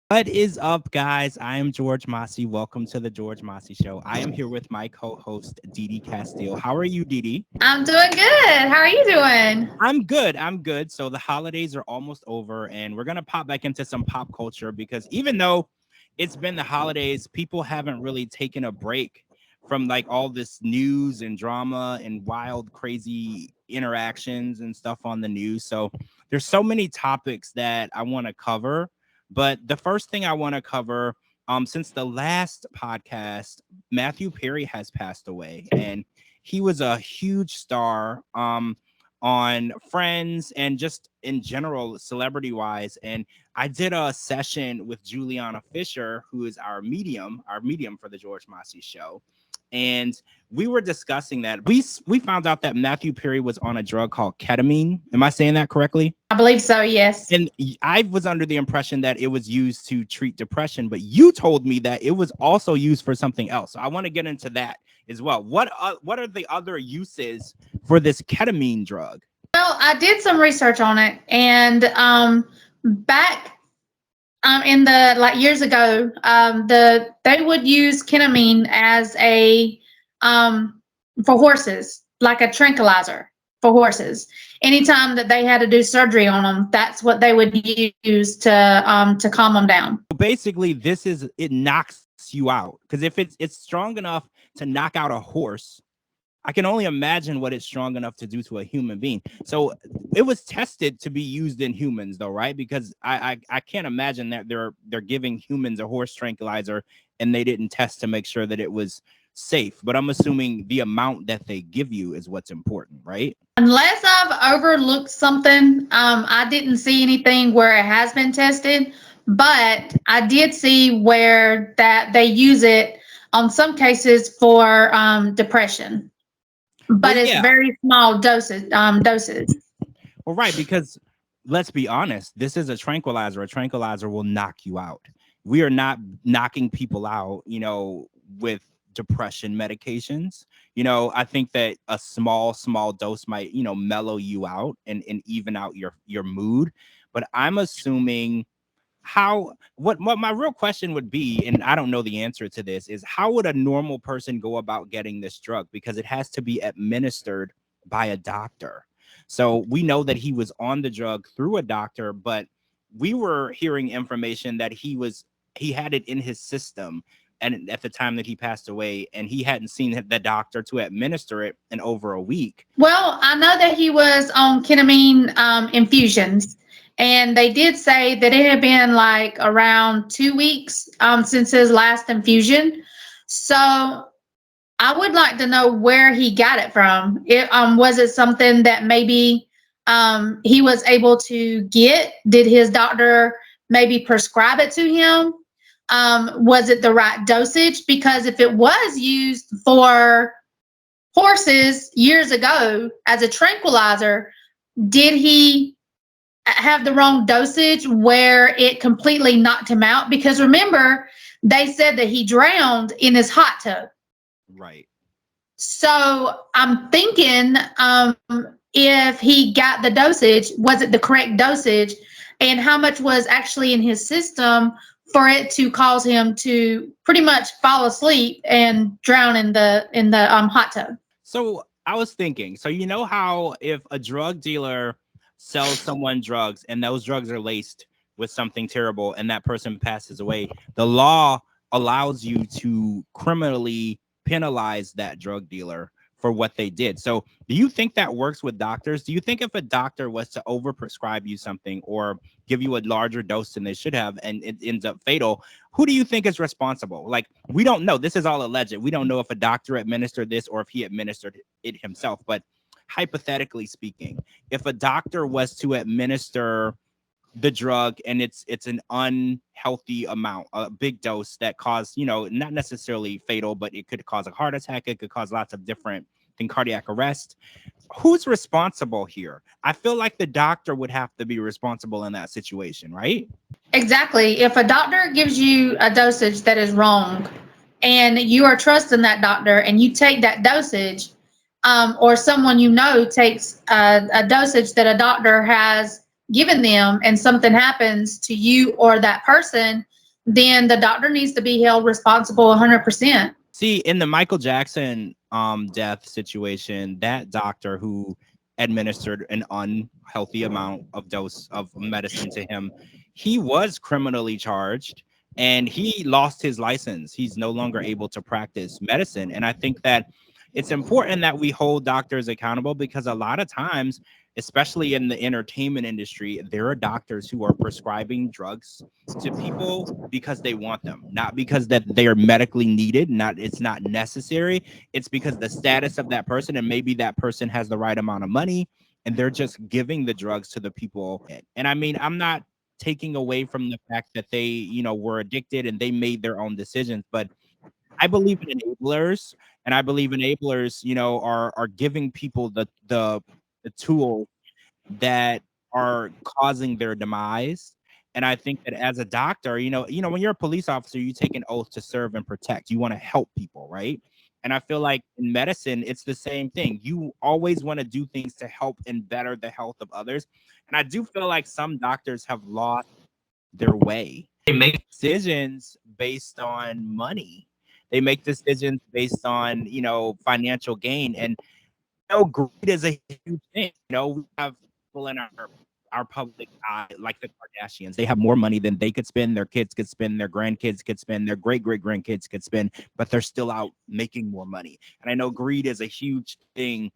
What is up, guys? I am George Mossey. Welcome to the George Mossey Show. I am here with my co-host, DeeDee Casteel. How are you, DeeDee? I'm doing good. How are you doing? I'm good. I'm good. So the holidays are almost over, and we're gonna pop back into some pop culture because even though it's been the holidays, people haven't really taken a break from like all this news and drama and wild, crazy interactions and stuff on the news. So there's so many topics that I want to cover. But the first thing I want to cover, since the last podcast, Matthew Perry has passed away, and he was a huge star. On Friends and just in general, celebrity wise. And I did a session with Juliana Fisher, who is our medium for the George Mossey Show. And we were discussing that. We found out that Matthew Perry was on a drug called ketamine. Am I saying that correctly? I believe so, yes. And I was under the impression that it was used to treat depression, but you told me that it was also used for something else. So I want to get into that as well. What are the other uses for this ketamine drug? Well, I did some research on it, and back in the years ago, they would use ketamine as a for horses, like a tranquilizer for horses. Anytime that they had to do surgery on them, that's what they would use to calm them down. Basically, it knocks you out, because if it's strong enough to knock out a horse, I can only imagine what it's strong enough to do to a human being. So it was tested to be used in humans, though, right? Because I can't imagine that they're giving humans a horse tranquilizer and they didn't test to make sure that it was safe. But I'm assuming the amount that they give you is what's important, right? Unless I've overlooked something, I didn't see anything where it has been tested, but I did see where that they use it on some cases for depression, but Well, it's yeah. very small doses. Doses. Well, right, because let's be honest, this is a tranquilizer. A tranquilizer will knock you out. We are not knocking people out, with depression medications. I think that a small dose might, mellow you out and even out your mood. But I'm assuming what my real question would be, and I don't know the answer to this, is how would a normal person go about getting this drug? Because it has to be administered by a doctor. So we know that he was on the drug through a doctor, but we were hearing information that he had it in his system and at the time that he passed away, and he hadn't seen the doctor to administer it in over a week. Well, I know that he was on ketamine infusions, and they did say that it had been like around 2 weeks since his last infusion. So I would like to know where he got it from. Was it something that maybe he was able to get? Did his doctor maybe prescribe it to him? Was it the right dosage? Because if it was used for horses years ago as a tranquilizer, did he have the wrong dosage where it completely knocked him out? Because remember, they said that he drowned in his hot tub. Right. So I'm thinking, if he got the dosage, was it the correct dosage, and how much was actually in his system for it to cause him to pretty much fall asleep and drown in the hot tub? So I was thinking, so you know how if a drug dealer sells someone drugs and those drugs are laced with something terrible and that person passes away, the law allows you to criminally penalize that drug dealer for what they did. So do you think that works with doctors? Do you think if a doctor was to overprescribe you something or give you a larger dose than they should have and it ends up fatal, who do you think is responsible? Like, we don't know. This is all alleged. We don't know if a doctor administered this or if he administered it himself. But hypothetically speaking, if a doctor was to administer the drug and it's an unhealthy amount, a big dose that caused, not necessarily fatal, but it could cause a heart attack, it could cause lots of different things, cardiac arrest, who's responsible here? I feel like the doctor would have to be responsible in that situation, right? Exactly. If a doctor gives you a dosage that is wrong and you are trusting that doctor and you take that dosage, or someone takes a dosage that a doctor has given them, and something happens to you or that person, then the doctor needs to be held responsible 100%. See, in the Michael Jackson death situation, that doctor who administered an unhealthy amount of dose of medicine to him, he was criminally charged and he lost his license. He's no longer able to practice medicine. And I think that it's important that we hold doctors accountable, because a lot of times, especially in the entertainment industry, there are doctors who are prescribing drugs to people because they want them, not because that they are medically needed. It's not necessary. It's because the status of that person, and maybe that person has the right amount of money, and they're just giving the drugs to the people. And I mean, I'm not taking away from the fact that they, were addicted and they made their own decisions, but I believe in enablers, and I believe enablers, are giving people the tools that are causing their demise. And I think that as a doctor, when you're a police officer, you take an oath to serve and protect. You want to help people, right? And I feel like in medicine, it's the same thing. You always want to do things to help and better the health of others. And I do feel like some doctors have lost their way. They make decisions based on money. They make decisions based on, financial gain. And greed is a huge thing. We have people in our public eye, like the Kardashians. They have more money than they could spend, their kids could spend, their grandkids could spend, their great grandkids could spend, but they're still out making more money. And I know greed is a huge thing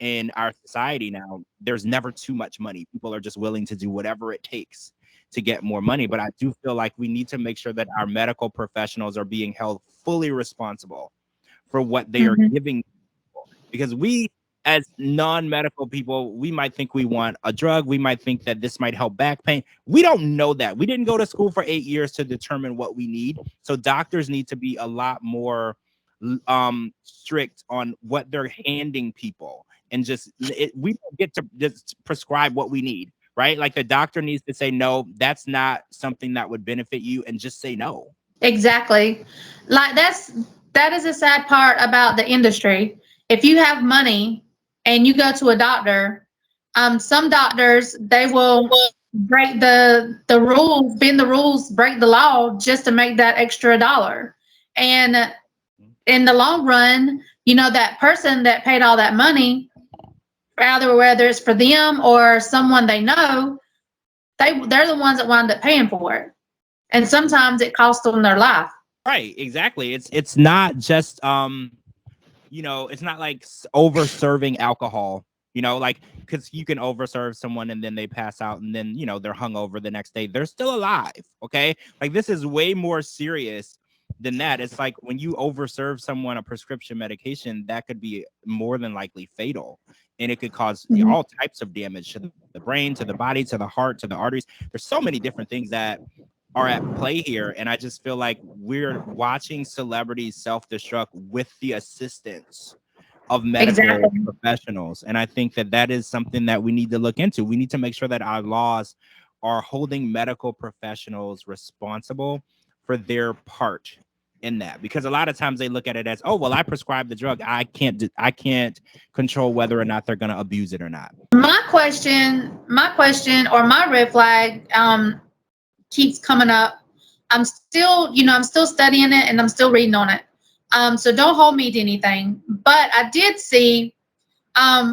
in our society now. There's never too much money. People are just willing to do whatever it takes to get more money. But I do feel like we need to make sure that our medical professionals are being held fully responsible for what they are giving people. Because we, as non-medical people, we might think we want a drug. We might think that this might help back pain. We don't know that. We didn't go to school for 8 years to determine what we need. So doctors need to be a lot more strict on what they're handing people. And we don't get to just prescribe what we need, right? Like the doctor needs to say, no, that's not something that would benefit you, and just say no. Exactly. Like that is a sad part about the industry. If you have money and you go to a doctor, some doctors, they will break the rules, bend the rules, break the law just to make that extra dollar. And in the long run, that person that paid all that money, whether it's for them or someone they know, they're the ones that wind up paying for it. And sometimes it costs them their life. Right, exactly. It's not just it's not like over serving alcohol, like, because you can overserve someone and then they pass out and then they're hungover the next day. They're still alive. Okay, like this is way more serious than that. It's like when you overserve someone a prescription medication, that could be more than likely fatal, and it could cause all types of damage to the brain, to the body, to the heart, to the arteries. There's so many different things that are at play here, and I just feel like we're watching celebrities self-destruct with the assistance of medical professionals. And I think that is something that we need to look into. We need to make sure that our laws are holding medical professionals responsible for their part in that, because a lot of times they look at it as, oh, well, I prescribed the drug, I can't control whether or not they're going to abuse it or not. My question or my red flag keeps coming up. I'm still studying it and I'm still reading on it. So don't hold me to anything. But I did see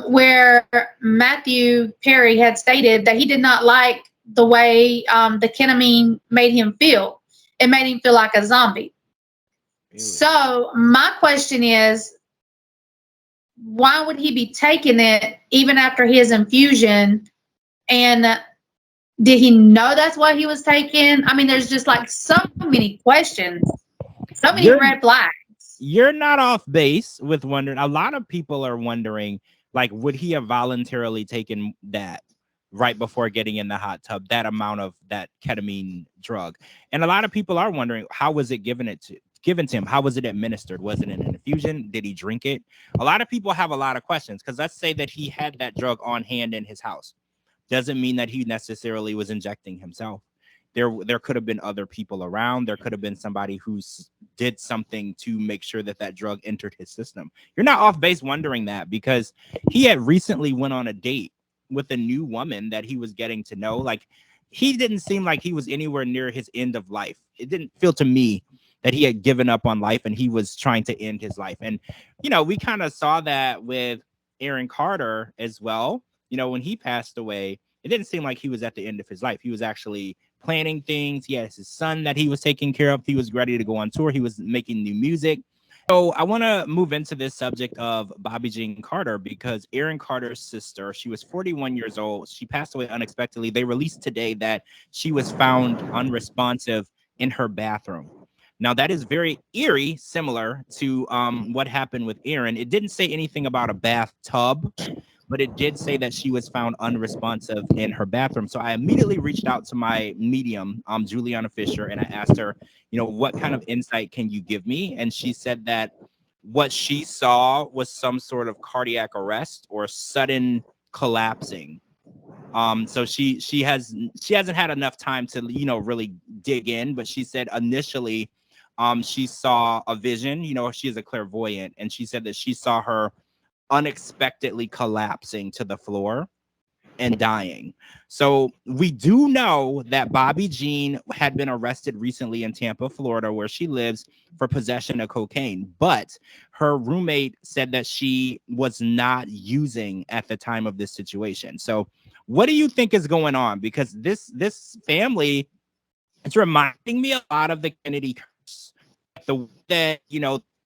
where Matthew Perry had stated that he did not like the way the ketamine made him feel. It made him feel like a zombie. Really? So my question is, why would he be taking it even after his infusion? And did he know that's what he was taking? I mean, there's just like so many questions, so many red flags. You're not off base with wondering. A lot of people are wondering, like, would he have voluntarily taken that right before getting in the hot tub, that amount of that ketamine drug? And a lot of people are wondering, how was it given to him? How was it administered? Was it an infusion? Did he drink it? A lot of people have a lot of questions, because let's say that he had that drug on hand in his house. Doesn't mean that he necessarily was injecting himself. There could have been other people around. There could have been somebody who did something to make sure that drug entered his system. You're not off base wondering that, because he had recently went on a date with a new woman that he was getting to know. Like, he didn't seem like he was anywhere near his end of life. It didn't feel to me that he had given up on life and he was trying to end his life. And, we kind of saw that with Aaron Carter as well. When he passed away, it didn't seem like he was at the end of his life. He was actually planning things. He has his son that he was taking care of. He was ready to go on tour. He was making new music. So I want to move into this subject of Bobby Jean Carter because Aaron Carter's sister, she was 41 years old. She passed away unexpectedly. They released today that she was found unresponsive in her bathroom. Now, that is very eerie, similar to what happened with Aaron. It didn't say anything about a bathtub, but it did say that she was found unresponsive in her bathroom. So I immediately reached out to my medium, Juliana Fisher, and I asked her, what kind of insight can you give me? And she said that what she saw was some sort of cardiac arrest or sudden collapsing. So she hasn't had enough time to really dig in, but she said initially she saw a vision. She is a clairvoyant, and she said that she saw her unexpectedly collapsing to the floor and dying. So we do know that Bobby Jean had been arrested recently in Tampa, Florida, where she lives, for possession of cocaine. But her roommate said that she was not using at the time of this situation. So what do you think is going on? Because this family, it's reminding me a lot of the Kennedy curse. The way that,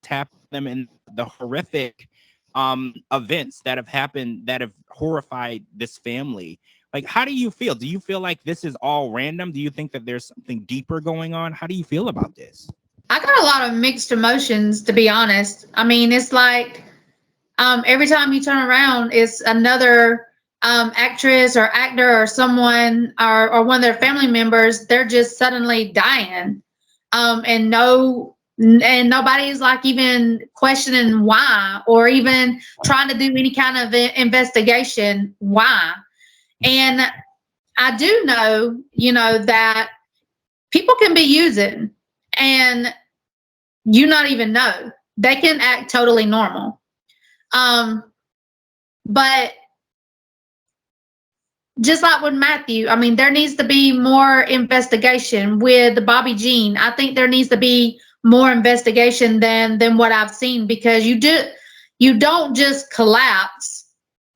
tap them in the horrific events that have happened that have horrified this family. Like, how do you feel? Do you feel like this is all random? Do you think that there's something deeper going on? How do you feel about this? I got a lot of mixed emotions, to be honest. I mean, it's like every time you turn around, it's another actress or actor or someone or one of their family members. They're just suddenly dying, and nobody's like even questioning why or even trying to do any kind of investigation why. And I do know, that people can be using and you not even know. They can act totally normal. But just like with Matthew, I mean, there needs to be more investigation with the Bobby Jean. I think there needs to be more investigation than what I've seen, because you don't just collapse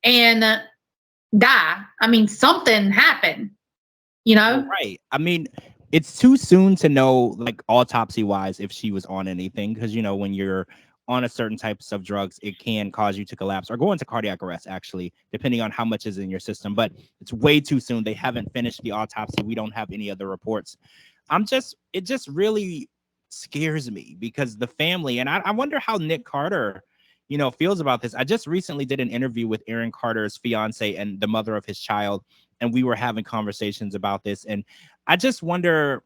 and die. I mean, something happened, Right. I mean, it's too soon to know, like, autopsy wise, if she was on anything, because when you're on a certain types of drugs, it can cause you to collapse or go into cardiac arrest, actually, depending on how much is in your system. But it's way too soon. They haven't finished the autopsy. We don't have any other reports. It just really scares me because the family, and I wonder how Nick Carter, feels about this. I just recently did an interview with Aaron Carter's fiance and the mother of his child, and we were having conversations about this. And I just wonder,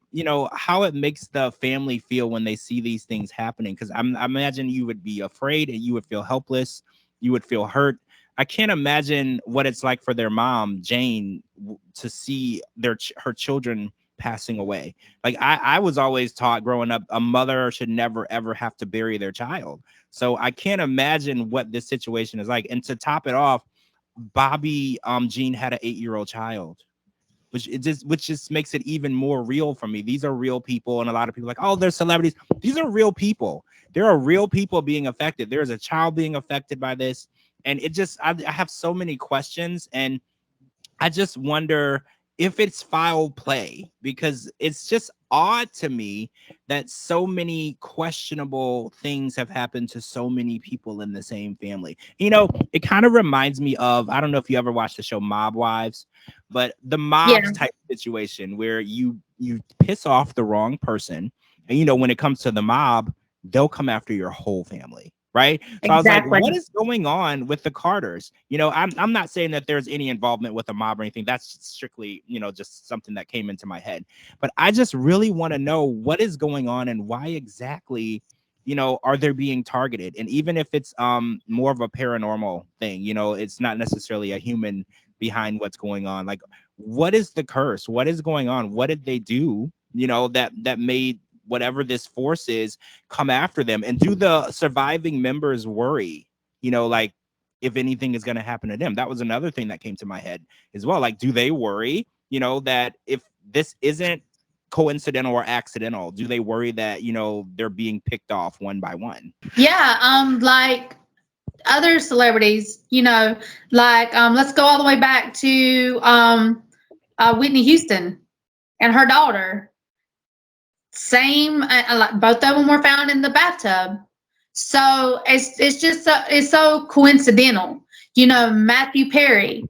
how it makes the family feel when they see these things happening. Because I imagine you would be afraid and you would feel helpless. You would feel hurt. I can't imagine what it's like for their mom, Jane, to see her children passing away. Like I was always taught growing up, a mother should never, ever have to bury their child. So I can't imagine what this situation is like. And to top it off, Bobby Jean had an 8-year-old child, which just makes it even more real for me. These are real people, and a lot of people are like, oh, they're celebrities. These are real people. There are real people being affected. There is a child being affected by this, and I have so many questions, and I just wonder if it's foul play, because it's just odd to me that so many questionable things have happened to so many people in the same family. It kind of reminds me of, I don't know if you ever watched the show Mob Wives, but the mobs type situation where you piss off the wrong person, and when it comes to the mob, they'll come after your whole family. Right. So I was like, what is going on with the Carters? I'm not saying that there's any involvement with a mob or anything. That's strictly, just something that came into my head. But I just really want to know what is going on and why exactly, are they being targeted? And even if it's more of a paranormal thing, it's not necessarily a human behind what's going on. Like, what is the curse? What is going on? What did they do, that made whatever this force is come after them? And do the surviving members worry, like, if anything is going to happen to them? That was another thing that came to my head as well. Like, do they worry, that if this isn't coincidental or accidental? Do they worry that, they're being picked off one by one? Yeah, like other celebrities, like let's go all the way back to Whitney Houston and her daughter. Same, like both of them were found in the bathtub. So it's just it's so coincidental. Matthew Perry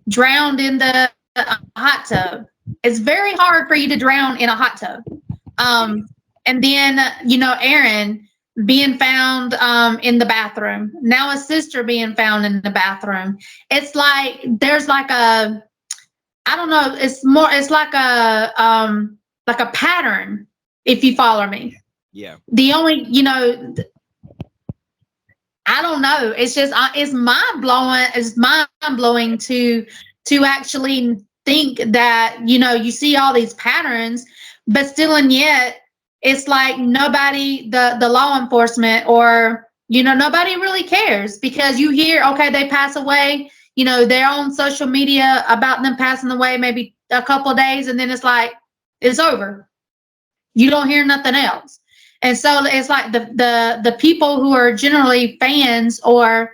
drowned in the hot tub. It's very hard for you to drown in a hot tub. And then Aaron being found in the bathroom. Now a sister being found in the bathroom. It's like there's like a, I don't know. It's like a pattern. If you follow me. Yeah. The only I don't know. It's just it's mind blowing. It's mind blowing to actually think that you see all these patterns, but still and yet it's like nobody, the law enforcement or nobody really cares, because you hear, okay, they pass away. They're on social media about them passing away maybe a couple of days, and then it's like it's over. You don't hear nothing else. And so it's like the people who are generally fans or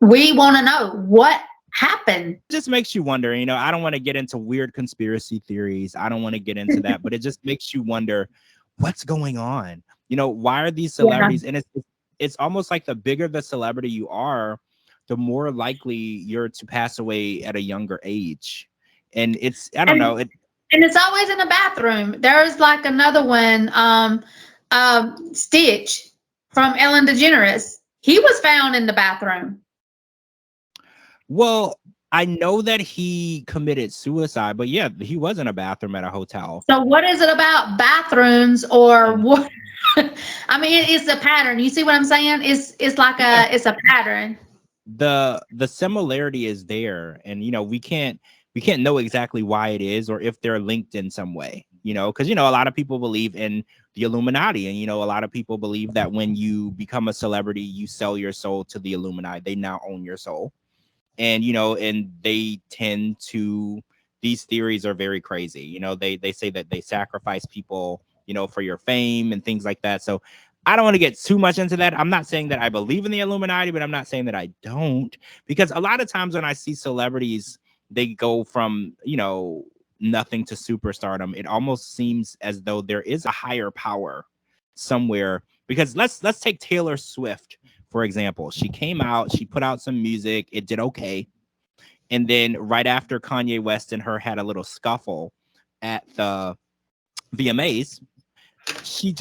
we want to know what happened. It just makes you wonder, I don't want to get into weird conspiracy theories. I don't want to get into that, but it just makes you wonder what's going on. Why are these celebrities? Yeah. And it's almost like the bigger the celebrity you are, the more likely you're to pass away at a younger age. And I don't know. And it's always in the bathroom. There's like another one, Stitch from Ellen DeGeneres. He was found in the bathroom. Well, I know that he committed suicide, but yeah, he was in a bathroom at a hotel. So what is it about bathrooms or what? I mean, it's a pattern. You see what I'm saying? It's like it's a pattern. The similarity is there, and we can't know exactly why it is or if they're linked in some way, because, a lot of people believe in the Illuminati, and, a lot of people believe that when you become a celebrity, you sell your soul to the Illuminati. They now own your soul. And, and they tend to, these theories are very crazy. They say that they sacrifice people, for your fame and things like that. So I don't want to get too much into that. I'm not saying that I believe in the Illuminati, but I'm not saying that I don't, because a lot of times when I see celebrities, they go from, nothing to superstardom. It almost seems as though there is a higher power somewhere, because let's take Taylor Swift, for example. She came out, she put out some music, it did okay. And then right after Kanye West and her had a little scuffle at the VMAs, she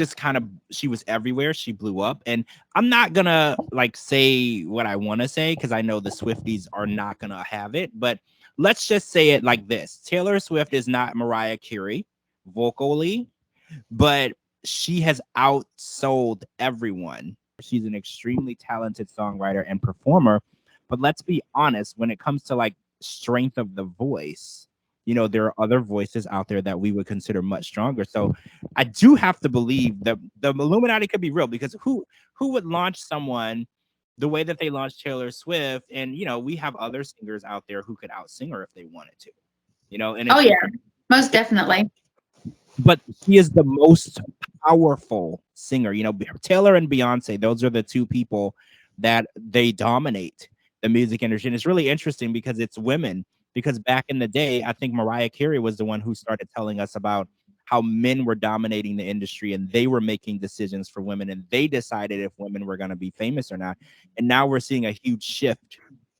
was everywhere. She blew up. And I'm not gonna say what I want to say, because I know the Swifties are not gonna have it, but let's just say it like this. Taylor Swift is not Mariah Carey vocally, but she has outsold everyone. She's an extremely talented songwriter and performer. But let's be honest, when it comes to strength of the voice, there are other voices out there that we would consider much stronger. So I do have to believe that the Illuminati could be real, because who would launch someone the way that they launched Taylor Swift? And, we have other singers out there who could out-sing her if they wanted to, and oh yeah, most definitely. But she is the most powerful singer. Taylor and Beyonce, those are the two people that they dominate the music industry. And it's really interesting because it's women, because back in the day, I think Mariah Carey was the one who started telling us about how men were dominating the industry and they were making decisions for women, and they decided if women were going to be famous or not. And now we're seeing a huge shift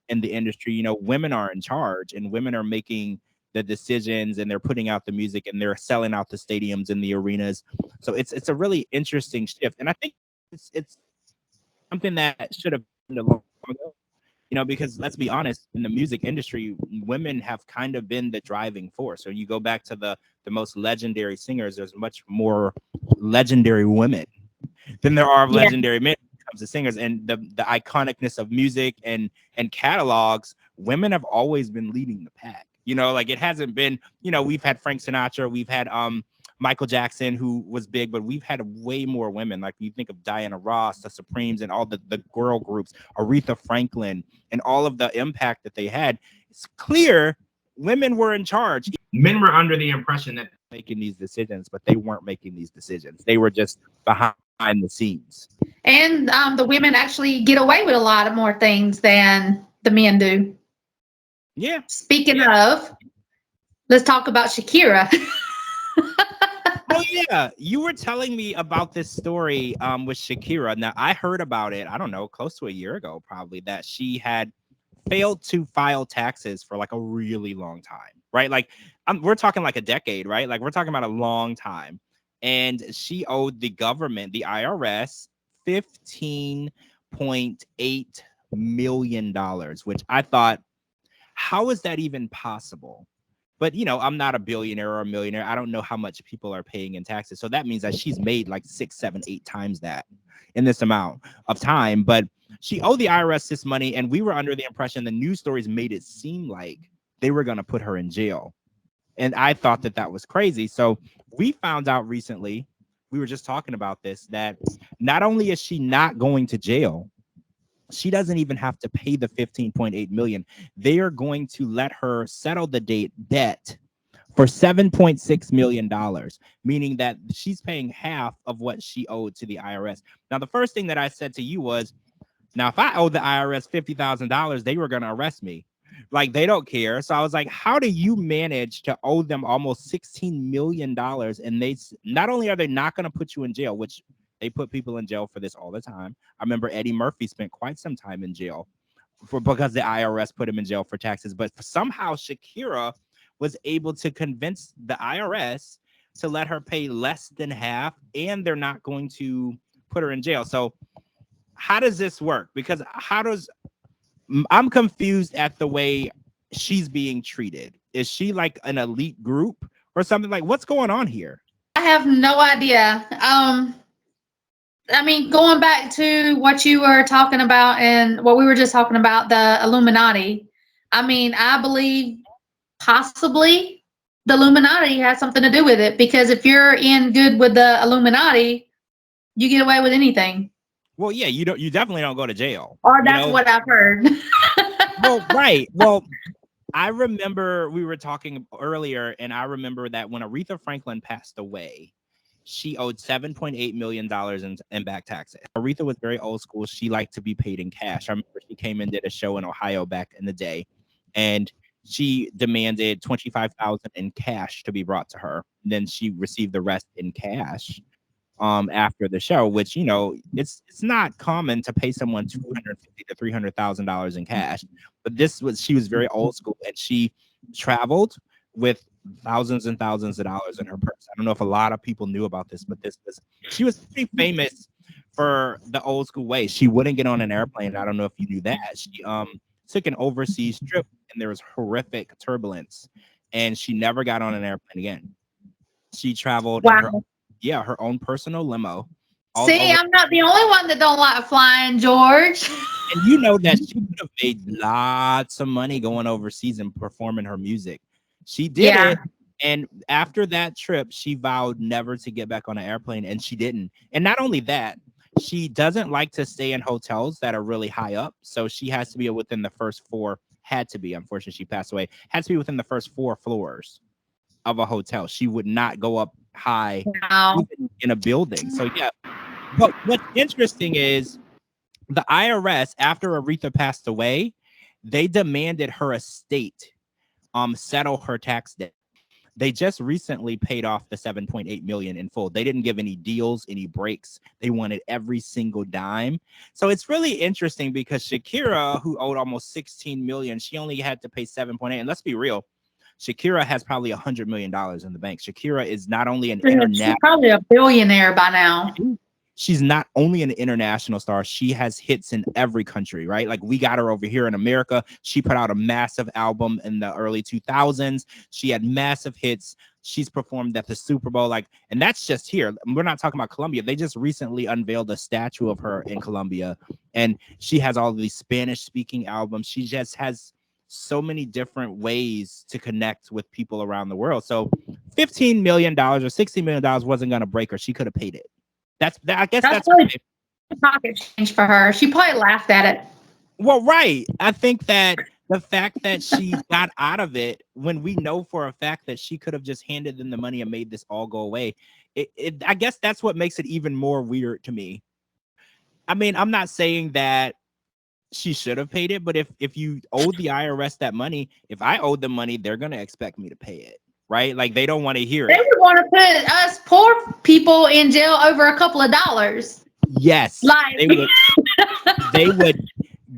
in the industry. Women are in charge and women are making the decisions, and they're putting out the music, and they're selling out the stadiums and the arenas. So it's a really interesting shift. And I think it's something that should have been a long ago. Because let's be honest, in the music industry, women have kind of been the driving force. So you go back to the most legendary singers, there's much more legendary women than there are legendary men when it comes to singers. And the iconicness of music and catalogs, women have always been leading the pack. It hasn't been, we've had Frank Sinatra, we've had Michael Jackson, who was big, but we've had way more women. Like you think of Diana Ross, the Supremes, and all the girl groups, Aretha Franklin, and all of the impact that they had. It's clear women were in charge. men were under the impression that making these decisions, but they weren't making these decisions. They were just behind the scenes. And the women actually get away with a lot of more things than the men do. Yeah. Speaking of, let's talk about Shakira. Oh yeah, you were telling me about this story with Shakira. Now I heard about it, I don't know, close to a year ago probably, that she had failed to file taxes for like a really long time, right? Like we're talking like a decade, right? Like we're talking about a long time. And she owed the government, the IRS, $15.8 million, which I thought, how is that even possible? But, you know, I'm not a billionaire or a millionaire. I don't know how much people are paying in taxes. So that means that she's made like 6, 7, 8 times that in this amount of time. But she owed the IRS this money. And we were under the impression, the news stories made it seem like they were going to put her in jail. And I thought that that was crazy. So we found out recently, we were just talking about this, that not only is she not going to jail, she doesn't even have to pay the 15.8 million. They are going to let her settle the debt for $7.6 million, meaning that she's paying half of what she owed to the IRS. Now, the first thing that I said to you was, now, if I owed the IRS $50,000, they were going to arrest me. Like, they don't care. So I was like, how do you manage to owe them almost $16 million? And they not only are they not going to put you in jail, which they put people in jail for this all the time. I remember Eddie Murphy spent quite some time in jail because the IRS put him in jail for taxes. But somehow Shakira was able to convince the IRS to let her pay less than half, and they're not going to put her in jail. So how does this work? Because I'm confused at the way she's being treated. Is she like an elite group or something? Like, what's going on here? I have no idea. I mean, going back to what you were talking about and what we were just talking about, the Illuminati. I mean, I believe possibly the Illuminati has something to do with it, because if you're in good with the Illuminati, you get away with anything. Well, yeah, you definitely don't go to jail. Or that's what I've heard. Well, right. Well, I remember we were talking earlier, and I remember that when Aretha Franklin passed away, she owed $7.8 million in back taxes. Aretha was very old school. She liked to be paid in cash. I remember she came and did a show in Ohio back in the day, and she demanded $25,000 in cash to be brought to her. Then she received the rest in cash after the show, which, you know, it's not common to pay someone $250,000 to $300,000 in cash. But she was very old school, and she traveled with thousands and thousands of dollars in her purse. I don't know if a lot of people knew about this, but she was pretty famous for the old school way. She wouldn't get on an airplane. I don't know if you knew that. She took an overseas trip, and there was horrific turbulence, and she never got on an airplane again. She traveled in her own personal limo. See, I'm not the only one that don't like flying, George. And you know that she could have made lots of money going overseas and performing her music. She did it. And after that trip, she vowed never to get back on an airplane, and she didn't. And not only that, she doesn't like to stay in hotels that are really high up. So she has to be within the first four, unfortunately, she passed away, had to be within the first 4 floors of a hotel. She would not go up high even in a building. So yeah. But what's interesting is the IRS, after Aretha passed away, they demanded her estate settle her tax debt. They just recently paid off the $7.8 million in full. They didn't give any deals, any breaks. They wanted every single dime. So it's really interesting because Shakira, who owed almost $16 million, she only had to pay 7.8. And let's be real, Shakira has probably $100 million in the bank. Shakira is not only an international, she's probably a billionaire by now. She's not only an international star, she has hits in every country, right? Like, we got her over here in America. She put out a massive album in the early 2000s. She had massive hits. She's performed at the Super Bowl, and that's just here. We're not talking about Colombia. They just recently unveiled a statue of her in Colombia, and she has all these Spanish-speaking albums. She just has so many different ways to connect with people around the world. So $15 million or $16 million wasn't going to break her. She could have paid it. I guess that's pocket change for her. She probably laughed at it. Well, right. I think that the fact that she got out of it when we know for a fact that she could have just handed them the money and made this all go away. I guess that's what makes it even more weird to me. I mean, I'm not saying that she should have paid it, but if you owe the IRS that money, if I owed them money, they're gonna expect me to pay it, right? Like they don't want to hear They it. would want to put us poor people in jail over a couple of dollars. Yes, Like they would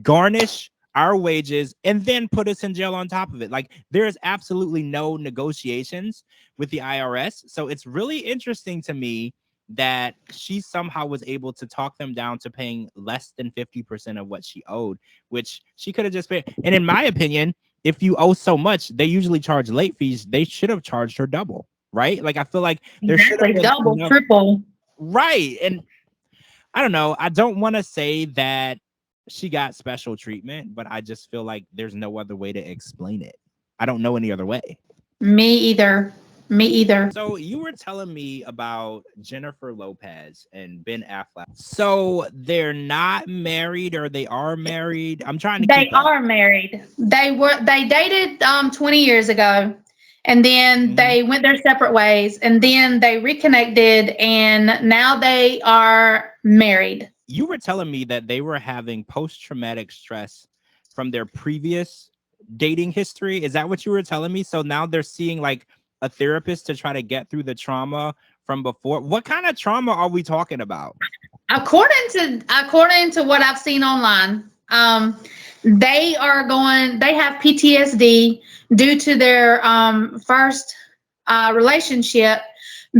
garnish our wages and then put us in jail on top of it. Like there is absolutely no negotiations with the IRS. So it's really interesting to me that she somehow was able to talk them down to paying less than 50% of what she owed, which she could have just paid. And in my opinion, if you owe so much, they usually charge late fees. They should have charged her double, right? Like I feel like there should have been double, triple. Right. And I don't know. I don't want to say that she got special treatment, but I just feel like there's no other way to explain it. I don't know any other way. Me either. So you were telling me about Jennifer Lopez and Ben Affleck. So they're not married, or they are married? I'm trying to. They are married. They dated 20 years ago, and then they went their separate ways, and then they reconnected, and now they are married. You were telling me that they were having post-traumatic stress from their previous dating history. Is that what you were telling me? So now they're seeing like a therapist to try to get through the trauma from before. What kind of trauma are we talking about? According to what I've seen online, they have PTSD due to their first relationship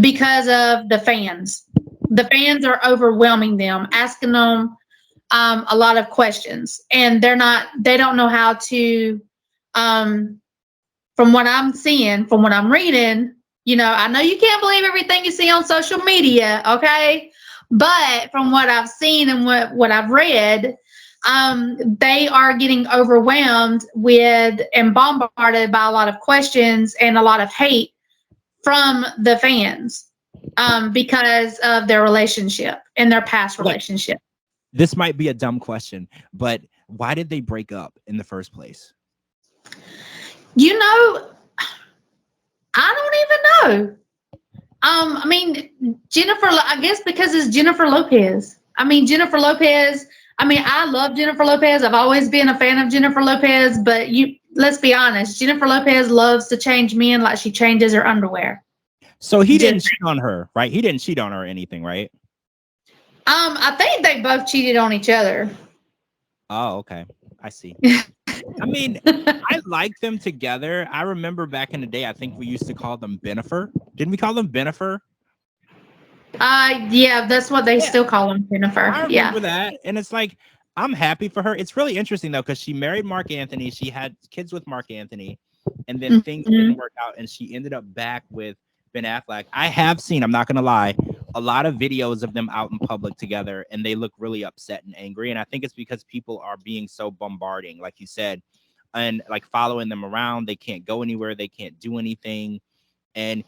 because of the fans. The fans are overwhelming them, asking them a lot of questions, and they don't know how to, from what I'm seeing, from what I'm reading, I know you can't believe everything you see on social media, okay? But from what I've seen and what I've read, they are getting overwhelmed with and bombarded by a lot of questions and a lot of hate from the fans because of their relationship and their past relationship. This might be a dumb question, but why did they break up in the first place? I don't even know. I mean, Jennifer, I guess because it's Jennifer Lopez. I love Jennifer Lopez. I've always been a fan of Jennifer Lopez, but let's be honest, Jennifer Lopez loves to change men like she changes her underwear. So he didn't cheat on her, right? He didn't cheat on her or anything, right? I think they both cheated on each other. Oh, okay. I see. I mean, I like them together. I remember back in the day, I think we used to call them Benifer. Didn't we call them Benifer? Yeah, that's what they still call them, Benifer. I remember that. And it's like, I'm happy for her. It's really interesting, though, because she married Mark Anthony. She had kids with Mark Anthony. And then things didn't work out. And she ended up back with Ben Affleck. I have seen, I'm not going to lie, a lot of videos of them out in public together, and they look really upset and angry. And I think it's because people are being so bombarding, like you said, and like following them around. They can't go anywhere. They can't do anything. And,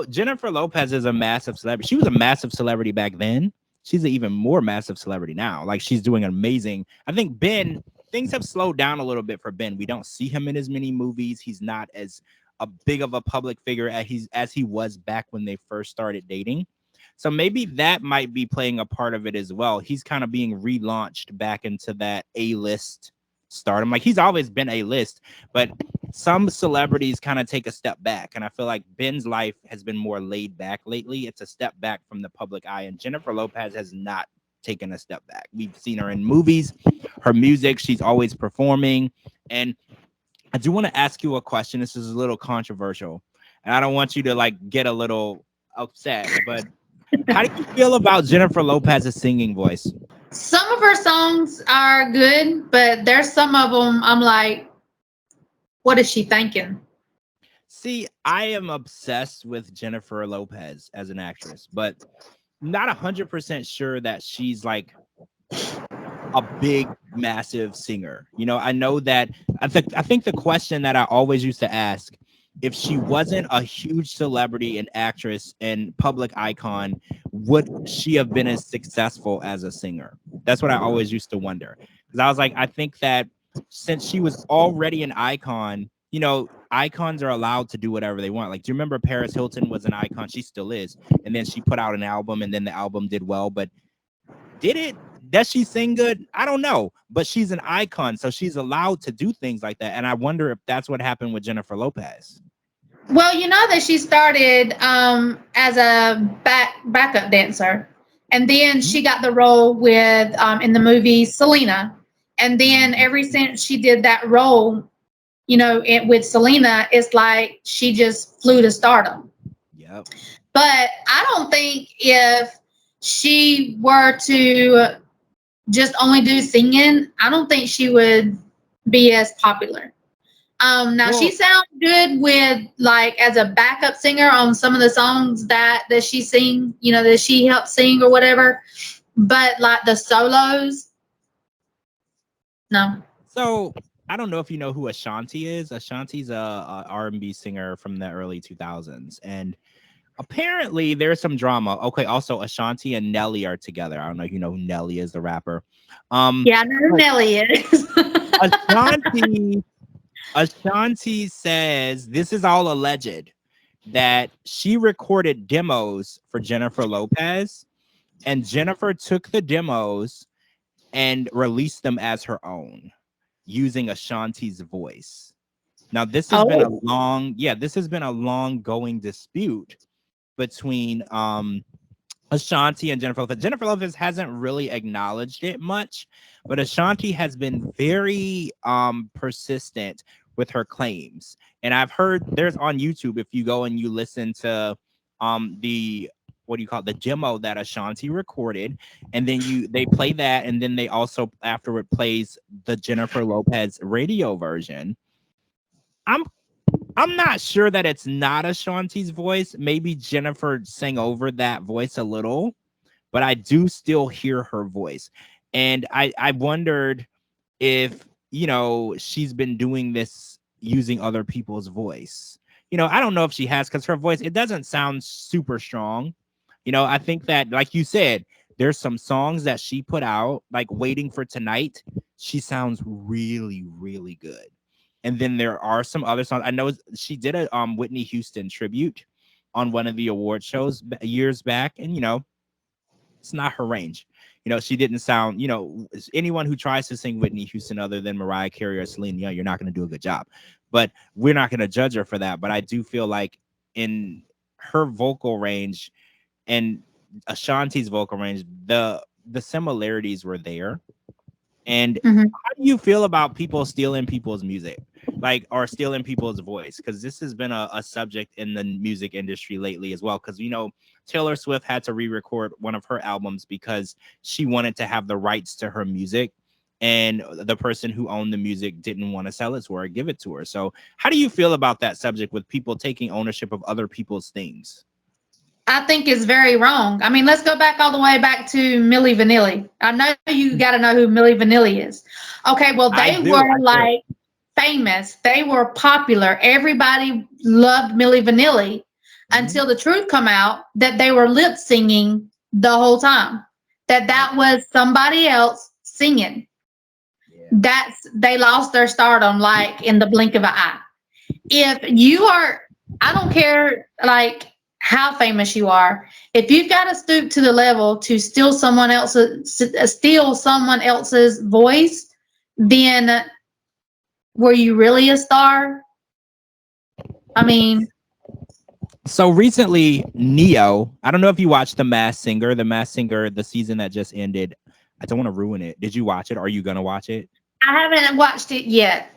Jennifer Lopez is a massive celebrity. She was a massive celebrity back then. She's an even more massive celebrity now. Like, she's doing amazing. I think Ben, things have slowed down a little bit for Ben. We don't see him in as many movies. He's not as a big of a public figure as he was back when they first started dating. So maybe that might be playing a part of it as well. He's kind of being relaunched back into that A-list stardom. Like, he's always been A-list, but some celebrities kind of take a step back. And I feel like Ben's life has been more laid back lately. It's a step back from the public eye. And Jennifer Lopez has not taken a step back. We've seen her in movies, her music. She's always performing. And I do want to ask you a question. This is a little controversial, and I don't want you to get a little upset, but how do you feel about Jennifer Lopez's singing voice? Some of her songs are good, but there's some of them I'm like, what is she thinking? See, I am obsessed with Jennifer Lopez as an actress, but not 100% sure that she's like a big, massive singer. I know that I think the question that I always used to ask, if she wasn't a huge celebrity and actress and public icon, would she have been as successful as a singer? That's what I always used to wonder. Because I was like, I think that since she was already an icon, icons are allowed to do whatever they want. Like, do you remember Paris Hilton was an icon? She still is. And then she put out an album, and then the album did well. But does she sing good? I don't know. But she's an icon, so she's allowed to do things like that. And I wonder if that's what happened with Jennifer Lopez. Well, you know that she started as a backup dancer, and then she got the role with in the movie Selena, and then ever since she did that role, with Selena, it's like she just flew to stardom. Yep. But I don't think if she were to just only do singing, I don't think she would be as popular. Now she sounds good with like as a backup singer on some of the songs that she sings, that she helps sing or whatever. But like the solos, no. So I don't know if you know who Ashanti is. Ashanti's a R&B singer from the early 2000s, and apparently there's some drama. Okay, also Ashanti and Nelly are together. I don't know if you know who Nelly is, the rapper. Yeah, I know who Nelly is. Ashanti says this is all alleged, that she recorded demos for Jennifer Lopez, and Jennifer took the demos and released them as her own using Ashanti's voice. Now, this has been a long going dispute between Ashanti and Jennifer Lopez. Jennifer Lopez hasn't really acknowledged it much, but Ashanti has been very persistent with her claims. And I've heard there's on YouTube, if you go and you listen to the demo that Ashanti recorded, and then they play that, and then they also afterward plays the Jennifer Lopez radio version. I'm not sure that it's not Ashanti's voice. Maybe Jennifer sang over that voice a little, but I do still hear her voice. And I wondered if, she's been doing this using other people's voice. I don't know if she has, because her voice, it doesn't sound super strong. I think that, like you said, there's some songs that she put out, like Waiting for Tonight. She sounds really, really good. And then there are some other songs. I know she did a Whitney Houston tribute on one of the award shows years back. And, it's not her range. She didn't sound, anyone who tries to sing Whitney Houston other than Mariah Carey or Celine Dion, you're not going to do a good job. But we're not going to judge her for that. But I do feel like in her vocal range and Ashanti's vocal range, the similarities were there. And how do you feel about people stealing people's music, or stealing people's voice? Because this has been a subject in the music industry lately as well. Because, Taylor Swift had to re-record one of her albums because she wanted to have the rights to her music, and the person who owned the music didn't want to sell it to her or give it to her. So how do you feel about that subject with people taking ownership of other people's things? I think it's very wrong. I mean, let's go back all the way back to Milli Vanilli. I know you got to know who Milli Vanilli is. Okay, well, they were famous. They were popular. Everybody loved Milli Vanilli until the truth come out that they were lip singing the whole time. That was somebody else singing. Yeah. They lost their stardom like in the blink of an eye. If you are, I don't care how famous you are, if you've got to stoop to the level to steal someone else's voice, then were you really a star? I mean, so recently, Neo, I don't know if you watched The Masked Singer, the season that just ended. I don't want to ruin it. Did you watch it? Are you going to watch it? I haven't watched it yet.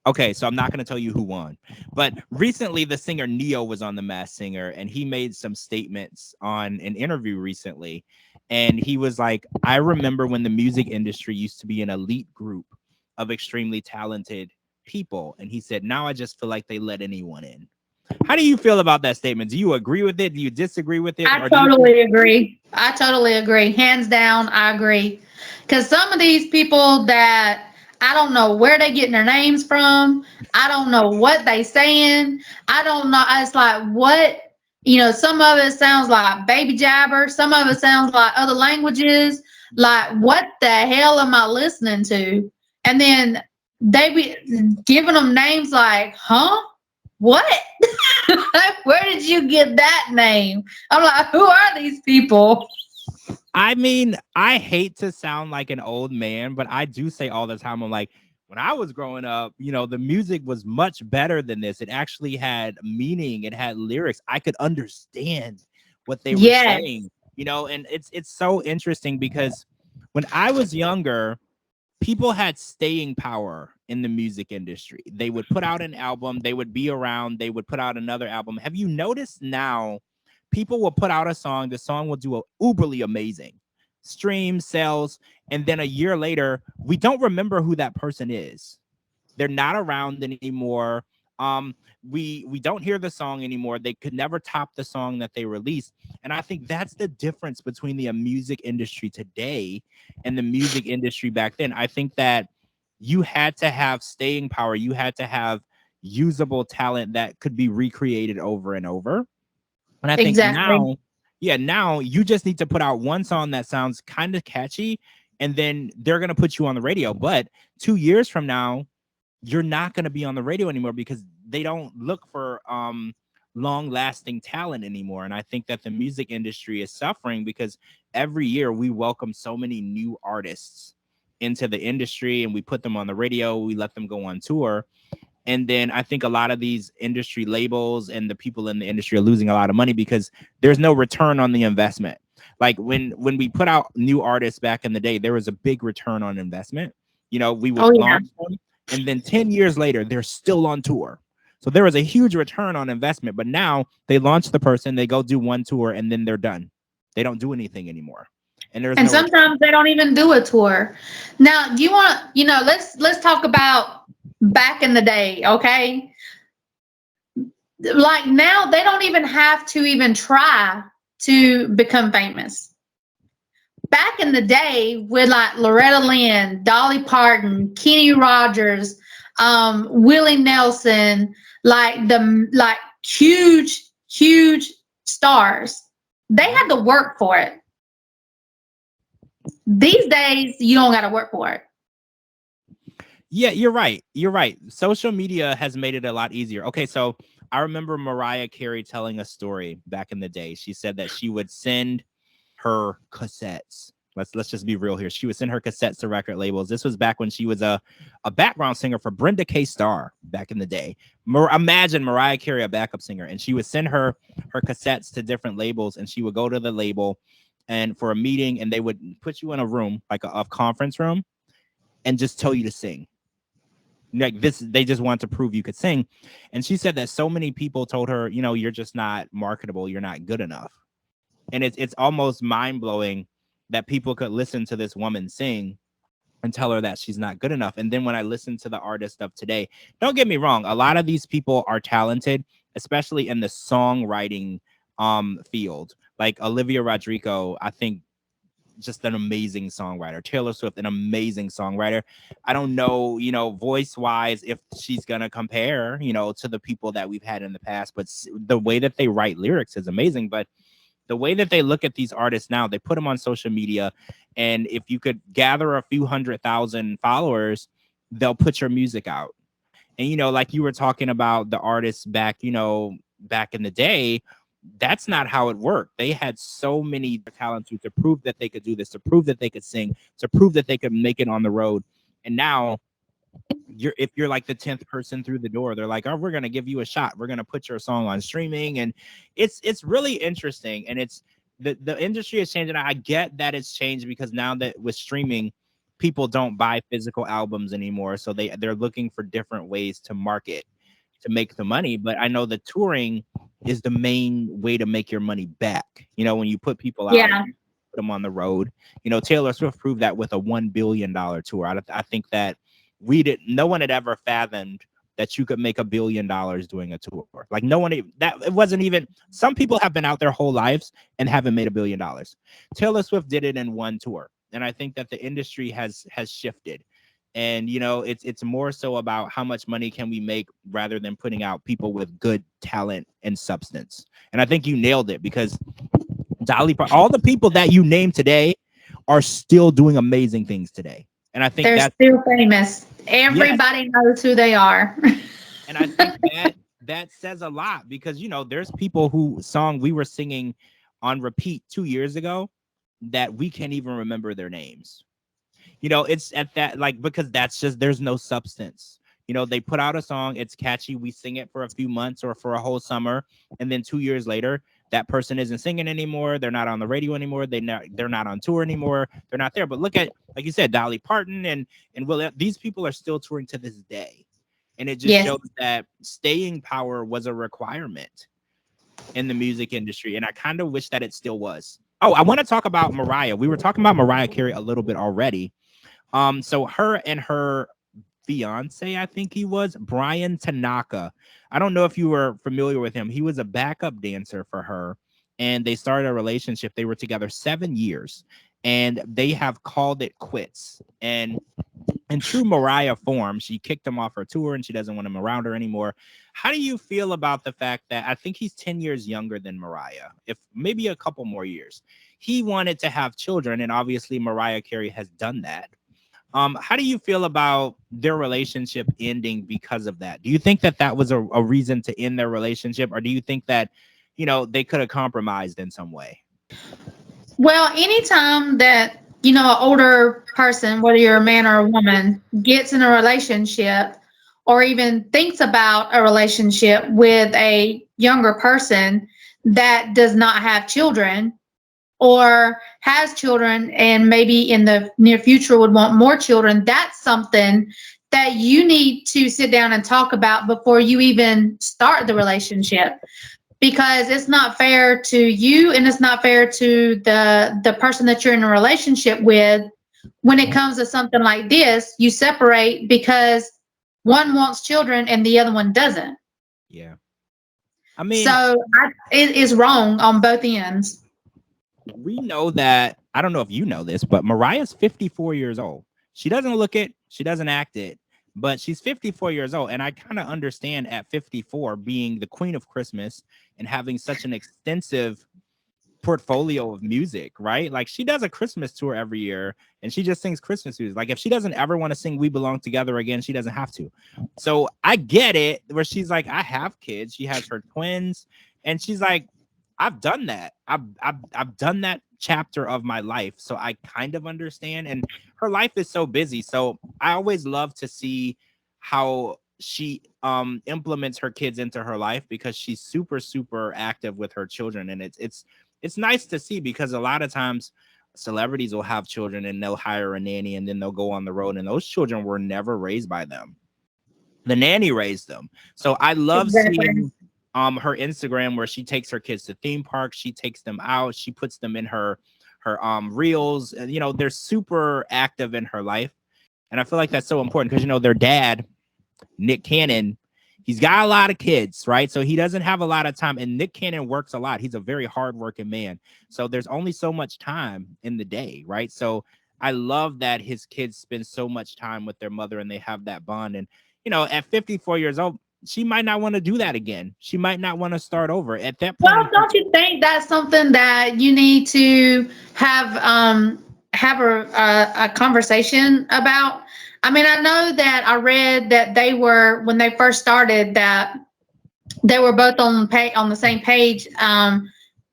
Okay, so I'm not going to tell you who won. But recently, the singer Neo was on The Masked Singer, and he made some statements on an interview recently. And he was like, I remember when the music industry used to be an elite group of extremely talented people. And he said, now I just feel like they let anyone in. How do you feel about that statement? Do you agree with it? Do you disagree with it? I totally agree. I totally agree. Hands down, I agree. Because some of these people that I don't know where they getting their names from. I don't know what they saying. I don't know. It's like, what? Some of it sounds like baby jabber. Some of it sounds like other languages. Like, what the hell am I listening to? And then they be giving them names like, huh? What? Like, where did you get that name? I'm like, who are these people? I mean, I hate to sound like an old man, but I do say all the time, I'm like, when I was growing up, the music was much better than this. It actually had meaning. It had lyrics. I could understand what they were Yes. saying, and it's so interesting because when I was younger, people had staying power in the music industry. They would put out an album, they would be around, they would put out another album. Have you noticed now people will put out a song, the song will do a uberly amazing stream sales, and then a year later, we don't remember who that person is. They're not around anymore. We don't hear the song anymore. They could never top the song that they released. And I think that's the difference between the music industry today and the music industry back then. I think that you had to have staying power. You had to have usable talent that could be recreated over and over. And I think Exactly. now you just need to put out one song that sounds kind of catchy, and then they're going to put you on the radio. But 2 years from now, you're not going to be on the radio anymore because they don't look for long lasting talent anymore. And I think that the music industry is suffering because every year we welcome so many new artists into the industry and we put them on the radio, we let them go on tour. And then I think a lot of these industry labels and the people in the industry are losing a lot of money because there's no return on the investment. Like when we put out new artists back in the day, there was a big return on investment. We would launch them, and then 10 years later, they're still on tour. So there was a huge return on investment. But now they launch the person, they go do one tour, and then they're done. They don't do anything anymore. And sometimes they don't even do a tour. Now, do you want, let's talk about back in the day, okay? Like now they don't even have to even try to become famous. Back in the day with like Loretta Lynn, Dolly Parton, Kenny Rogers, Willie Nelson, like huge, huge stars, they had to work for it. These days, you don't got to work for it. Yeah, you're right. You're right. Social media has made it a lot easier. Okay, so I remember Mariah Carey telling a story back in the day. She said that she would send her cassettes. Let's just be real here. She would send her cassettes to record labels. This was back when she was a background singer for Brenda K. Starr back in the day. Imagine Mariah Carey, a backup singer, and she would send her cassettes to different labels, and she would go to the label and for a meeting, and they would put you in a room, like a conference room, and just tell you to sing. Like this, they just want to prove you could sing. And she said that so many people told her, you're just not marketable, you're not good enough. And it's almost mind-blowing that people could listen to this woman sing and tell her that she's not good enough. And then when I listen to the artists of today, don't get me wrong, a lot of these people are talented, especially in the songwriting field. Like Olivia Rodrigo, I think just an amazing songwriter. Taylor Swift, an amazing songwriter. I don't know, voice wise, if she's gonna compare, to the people that we've had in the past, but the way that they write lyrics is amazing. But the way that they look at these artists now, they put them on social media, and if you could gather a few 100,000 followers, they'll put your music out. And like you were talking about the artists back, back in the day, that's not how it worked. They had so many talents to prove that they could do this, to prove that they could sing, to prove that they could make it on the road. And now if you're like the 10th person through the door, they're like, oh, we're going to give you a shot. We're going to put your song on streaming. And it's really interesting. And it's the industry is changing. I get that it's changed because now that with streaming, people don't buy physical albums anymore. So they're looking for different ways to market, to make the money. But I know the touring is the main way to make your money back. When you put people out, put them on the road. Taylor Swift proved that with a $1 billion tour. I think that no one had ever fathomed that you could make $1 billion doing a tour. Like no one, it wasn't even, some people have been out their whole lives and haven't made $1 billion. Taylor Swift did it in one tour. And I think that the industry has shifted. And, it's more so about how much money can we make rather than putting out people with good talent and substance. And I think you nailed it because all the people that you named today are still doing amazing things today. And I think they're still famous. Yes. Everybody knows who they are. And I think that says a lot because there's people who song we were singing on repeat 2 years ago that we can't even remember their names. It's at that, like, because that's just, there's no substance. They put out a song, it's catchy, we sing it for a few months or for a whole summer, and then 2 years later, that person isn't singing anymore. They're not on the radio anymore. They're not on tour anymore. They're not there. But look at, like you said, Dolly Parton and Will. These people are still touring to this day, and it just Yes. shows that staying power was a requirement in the music industry, and I kind of wish that it still was. Oh, I want to talk about Mariah. We were talking about Mariah Carey a little bit already. So her and her fiance, I think he was, Brian Tanaka. I don't know if you were familiar with him. He was a backup dancer for her, and they started a relationship. They were together 7 years, and they have called it quits. And in true Mariah form, she kicked him off her tour, and she doesn't want him around her anymore. How do you feel about the fact that I think he's 10 years younger than Mariah, if maybe a couple more years? He wanted to have children, and obviously Mariah Carey has done that. How do you feel about their relationship ending because of that? Do you think that that was a reason to end their relationship, or do you think that, they could have compromised in some way? Well, anytime that, an older person, whether you're a man or a woman, gets in a relationship or even thinks about a relationship with a younger person that does not have children or has children and maybe in the near future would want more children, that's something that you need to sit down and talk about before you even start the relationship, because it's not fair to you and it's not fair to the person that you're in a relationship with. When it comes to something like this, you separate because one wants children and the other one doesn't. Yeah. I mean, So it is wrong on both ends. we know that, I don't know if you know this, but Mariah's 54 years old. She doesn't look it, she doesn't act it, but she's 54 years old. And I kind of understand at 54 being the queen of Christmas and having such an extensive portfolio of music, right? Like, she does a Christmas tour every year and she just sings Christmas music. Like, if she doesn't ever want to sing We Belong Together again, she doesn't have to. So I get it, where she's like, I have kids. She has her twins, and she's like, I've done that. I've done that chapter of my life. So I kind of understand. And her life is so busy. So I always love to see how she implements her kids into her life, because she's super, super active with her children. And it's nice to see, because a lot of times celebrities will have children and they'll hire a nanny and then they'll go on the road, and those children were never raised by them. The nanny raised them. So I love Exactly. seeing her Instagram, where she takes her kids to theme parks, she takes them out, she puts them in her reels. They're super active in her life. And I feel like that's so important, because their dad, Nick Cannon, he's got a lot of kids, right? So he doesn't have a lot of time. And Nick Cannon works a lot. He's a very hardworking man. So there's only so much time in the day, right? So I love that his kids spend so much time with their mother and they have that bond. And, at 54 years old, she might not want to do that again. She might not want to start over at that point. Well, don't you think that's something that you need to have a conversation about? I mean, I know that I read that they were, when they first started, that they were both on the same page,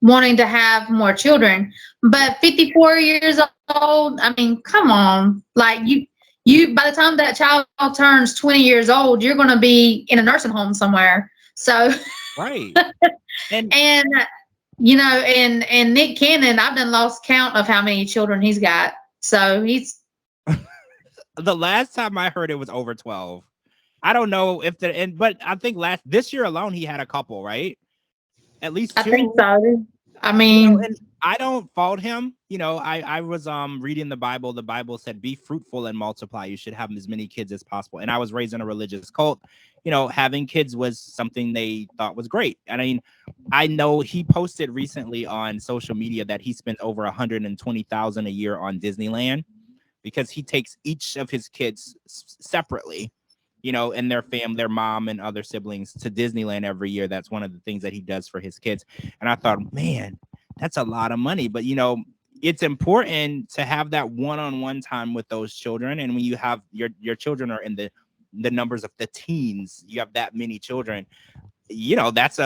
wanting to have more children. But 54 years old, I mean, come on, like you by the time that child turns 20 years old, you're going to be in a nursing home somewhere. So Right. And and and Nick Cannon, I've done lost count of how many children he's got. So he's the last time I heard, it was over 12. I don't know if but I think this year alone, he had a couple, right? At least I two. think so. I mean, And I don't fault him. I was reading the Bible. The Bible said, be fruitful and multiply. You should have as many kids as possible. And I was raised in a religious cult. Having kids was something they thought was great. And I mean, I know he posted recently on social media that he spent over $120,000 a year on Disneyland, because he takes each of his kids separately, and their mom and other siblings, to Disneyland every year. That's one of the things that he does for his kids. And I thought, man, that's a lot of money. But, it's important to have that one-on-one time with those children. And when you have your children are in the numbers of the teens, you have that many children, you know, that's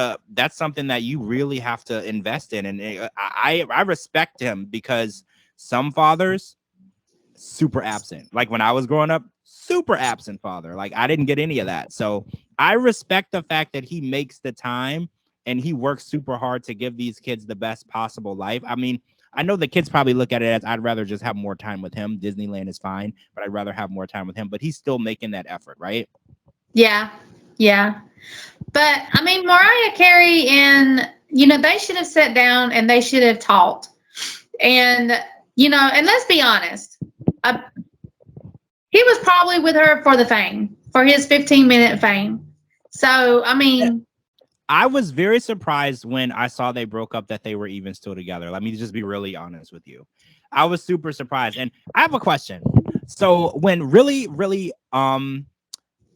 something that you really have to invest in. And I respect him, because some fathers super absent. Like when I was growing up, super absent father. Like I didn't get any of that. So I respect the fact that he makes the time and he works super hard to give these kids the best possible life. I mean, I know the kids probably look at it as, I'd rather just have more time with him. Disneyland is fine, but I'd rather have more time with him. But he's still making that effort, right? Yeah. Yeah. But I mean, Mariah Carey and, they should have sat down and they should have talked. And, and let's be honest, he was probably with her for the fame, for his 15-minute fame. So, I mean, I was very surprised when I saw they broke up that they were even still together. Let me just be really honest with you. I was super surprised. And I have a question. So when really, really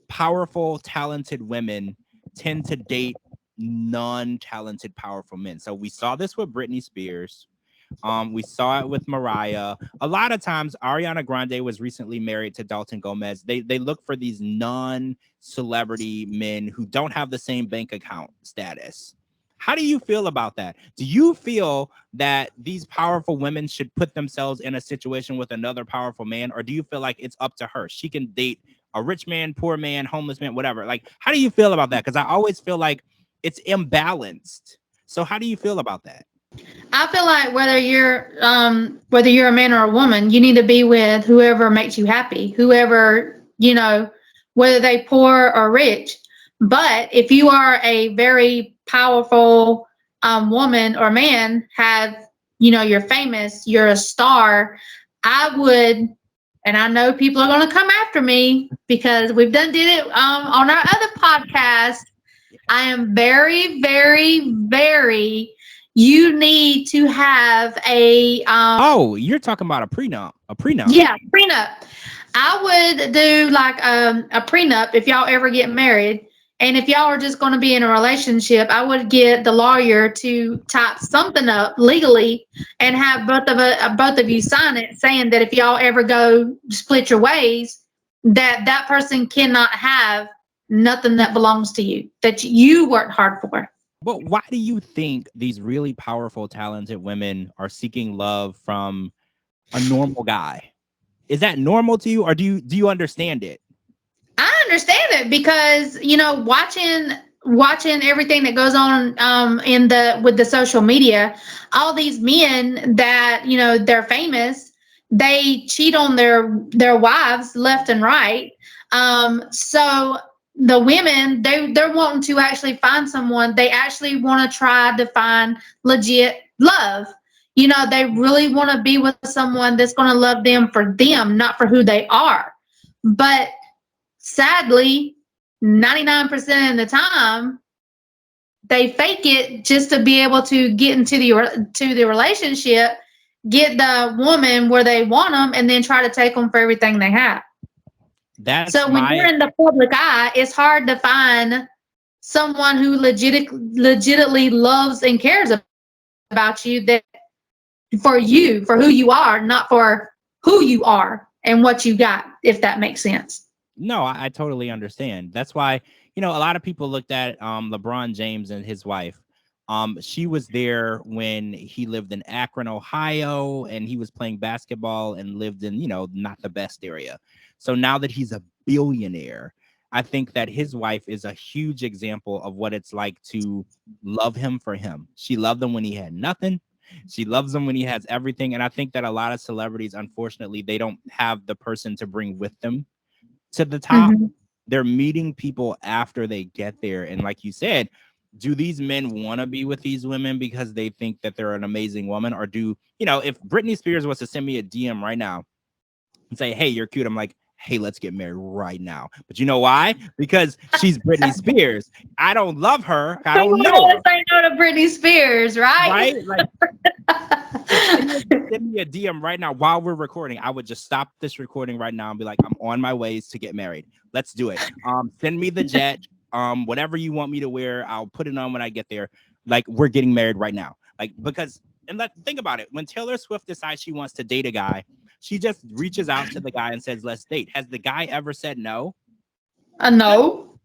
powerful, talented women tend to date non-talented, powerful men. So we saw this with Britney Spears. We saw it with Mariah. A lot of times, Ariana Grande was recently married to Dalton Gomez. They look for these non-celebrity men who don't have the same bank account status. How do you feel about that? Do you feel that these powerful women should put themselves in a situation with another powerful man, or do you feel like it's up to her? She can date a rich man, poor man, homeless man, whatever. Like, how do you feel about that? Because I always feel like it's imbalanced. So how do you feel about that? I feel like whether you're a man or a woman, you need to be with whoever makes you happy, whoever, whether they poor or rich. But if you are a very powerful woman or man, you're famous, you're a star, I would, and I know people are going to come after me because we've did it on our other podcast. I am very, very, very. You need to have a. Oh, you're talking about a prenup. A prenup. Yeah, prenup. I would do like a prenup if y'all ever get married. And if y'all are just going to be in a relationship, I would get the lawyer to type something up legally and have both of you sign it, saying that if y'all ever go split your ways, that person cannot have nothing that belongs to you, that you worked hard for. But why do you think these really powerful, talented women are seeking love from a normal guy? Is that normal to you, or do you understand it? I understand it because, watching everything that goes on with the social media, all these men that, they're famous, they cheat on their wives left and right. So the women, they're wanting to actually find someone. They actually want to try to find legit love. They really want to be with someone that's going to love them for them, not for who they are. But sadly, 99% of the time, they fake it just to be able to get into the relationship, get the woman where they want them, and then try to take them for everything they have. So when you're in the public eye, it's hard to find someone who legitimately loves and cares about you, that for who you are, not for who you are and what you got, if that makes sense. No, I totally understand. That's why, a lot of people looked at LeBron James and his wife. She was there when he lived in Akron, Ohio, and he was playing basketball and lived in, not the best area. So now that he's a billionaire, I think that his wife is a huge example of what it's like to love him for him. She loved him when he had nothing. She loves him when he has everything. And I think that a lot of celebrities, unfortunately, they don't have the person to bring with them to the top. Mm-hmm. They're meeting people after they get there. And like you said, do these men want to be with these women because they think that they're an amazing woman? Or if Britney Spears was to send me a DM right now and say, hey, you're cute, I'm like, hey, let's get married right now. But you know why? Because she's Britney Spears. I don't love her. I don't know her. Say no to Britney Spears, right? Right? Like, send me a DM right now while we're recording. I would just stop this recording right now and be like, I'm on my ways to get married. Let's do it. Send me the jet. Whatever you want me to wear, I'll put it on when I get there. Like, we're getting married right now. Like, because And think about it. When Taylor Swift decides she wants to date a guy, she just reaches out to the guy and says, let's date. Has the guy ever said no? No.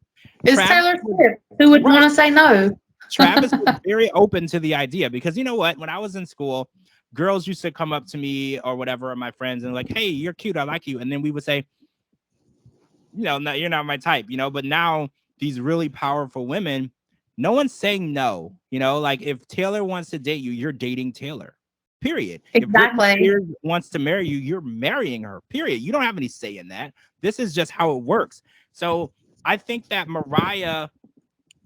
It's Travis Taylor Swift. Who would want to say no? Travis was very open to the idea because you know what? When I was in school, girls used to come up to me or whatever, or my friends, and like, hey, you're cute. I like you. And then we would say, no, you're not my type, but now these really powerful women, no one's saying no, like if Taylor wants to date you, you're dating Taylor, period. Exactly. If Britney Spears wants to marry you, you're marrying her, period. You don't have any say in that. This is just how it works. So I think that Mariah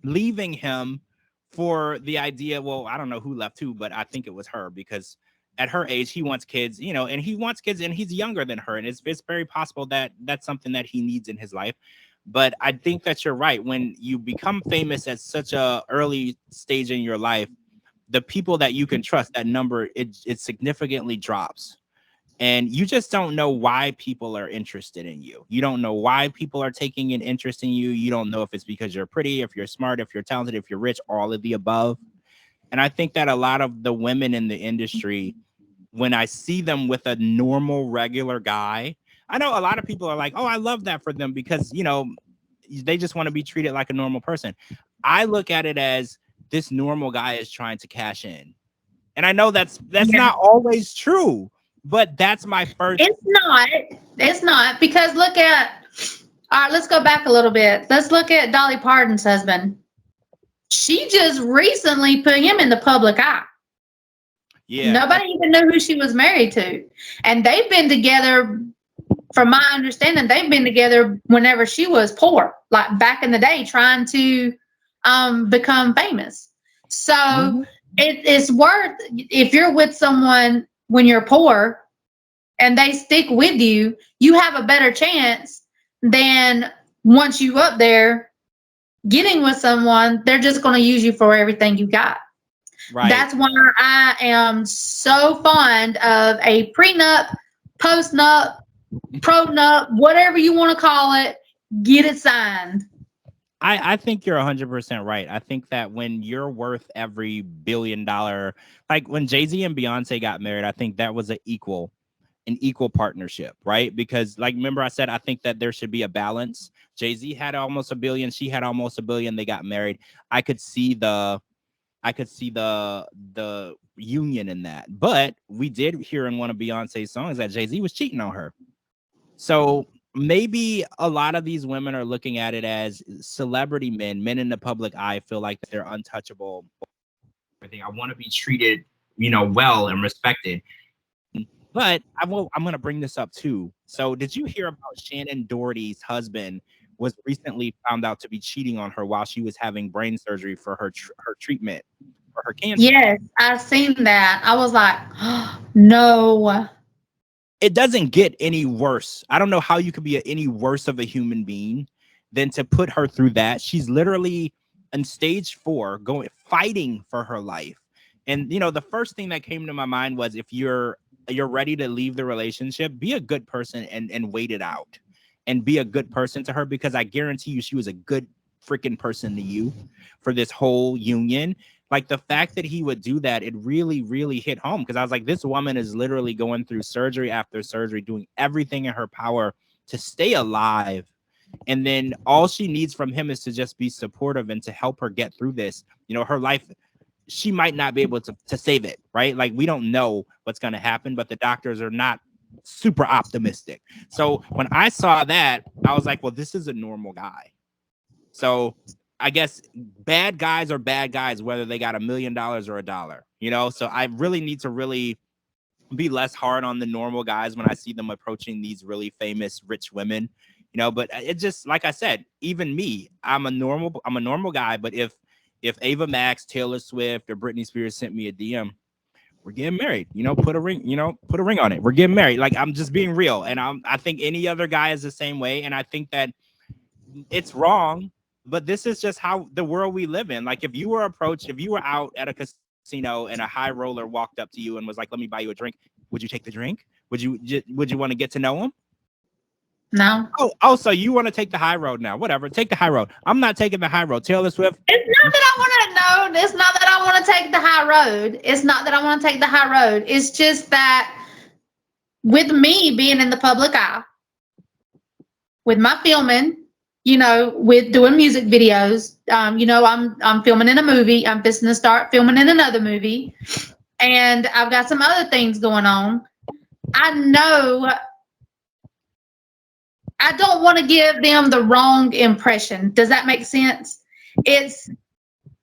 leaving him for the idea, well, I don't know who left who, but I think it was her because at her age, he wants kids, and he wants kids and he's younger than her. And it's very possible that that's something that he needs in his life. But I think that you're right. When you become famous at such a early stage in your life, the people that you can trust, that number, it significantly drops. And you just don't know why people are interested in you. You don't know why people are taking an interest in you. You don't know if it's because you're pretty, if you're smart, if you're talented, if you're rich, all of the above. And I think that a lot of the women in the industry, when I see them with a normal, regular guy, I know a lot of people are like, oh, I love that for them because, they just want to be treated like a normal person. I look at it as this normal guy is trying to cash in. And I know that's not always true, but that's my first. It's not because all right, let's go back a little bit. Let's look at Dolly Parton's husband. She just recently put him in the public eye. Yeah. Nobody even knew who she was married to. And they've been together, from my understanding, they've been together whenever she was poor, like back in the day, trying to become famous. So it's worth, if you're with someone when you're poor and they stick with you, you have a better chance than once you up there getting with someone, they're just going to use you for everything you got. Right. That's why I am so fond of a prenup, postnup, pronup, whatever you want to call it, get it signed. I think you're 100% right. I think that when you're worth every $1 billion, like when Jay-Z and Beyonce got married, I think that was an equal partnership, right? Because like, remember I said, I think that there should be a balance. Jay-Z had almost $1 billion. She had almost $1 billion. They got married. I could see the union in that. But we did hear in one of Beyonce's songs that Jay-Z was cheating on her. So maybe a lot of these women are looking at it as celebrity men in the public eye feel like they're untouchable. I want to be treated, well and respected. But I'm going to bring this up too. So did you hear about Shannon Doherty's husband was recently found out to be cheating on her while she was having brain surgery for her treatment for her cancer? Yes, I've seen that. I was like, oh, no. It doesn't get any worse. I don't know how you could be any worse of a human being than to put her through that. She's literally in stage 4 fighting for her life. And, the first thing that came to my mind was if you're ready to leave the relationship, be a good person and wait it out and be a good person to her, because I guarantee you she was a good freaking person to you for this whole union. Like the fact that he would do that, it really, really hit home, because I was like, this woman is literally going through surgery after surgery, doing everything in her power to stay alive. And then all she needs from him is to just be supportive and to help her get through this. Her life, she might not be able to save it, right? Like we don't know what's going to happen, but the doctors are not super optimistic. So when I saw that, I was like, well, this is a normal guy. So I guess bad guys are bad guys, whether they got $1 million or $1, So I really need to really be less hard on the normal guys when I see them approaching these really famous rich women, but it just, like I said, even me, I'm a normal guy. But if Ava Max, Taylor Swift, or Britney Spears sent me a DM, we're getting married, put a ring on it. We're getting married. Like, I'm just being real. And I think any other guy is the same way. And I think that it's wrong, but this is just how the world we live in. Like if you were out at a casino and a high roller walked up to you and was like, let me buy you a drink, would you take the drink? Would you want to get to know him? No. Oh, so you want to take the high road now? Whatever, take the high road. I'm not taking the high road. Taylor Swift. It's not that I want to take the high high road. It's not that I want to take the high road. It's just that with me being in the public eye, with my filming, with doing music videos, I'm filming in a movie. I'm fixing to start filming in another movie, and I've got some other things going on. I know I don't want to give them the wrong impression. Does that make sense? It's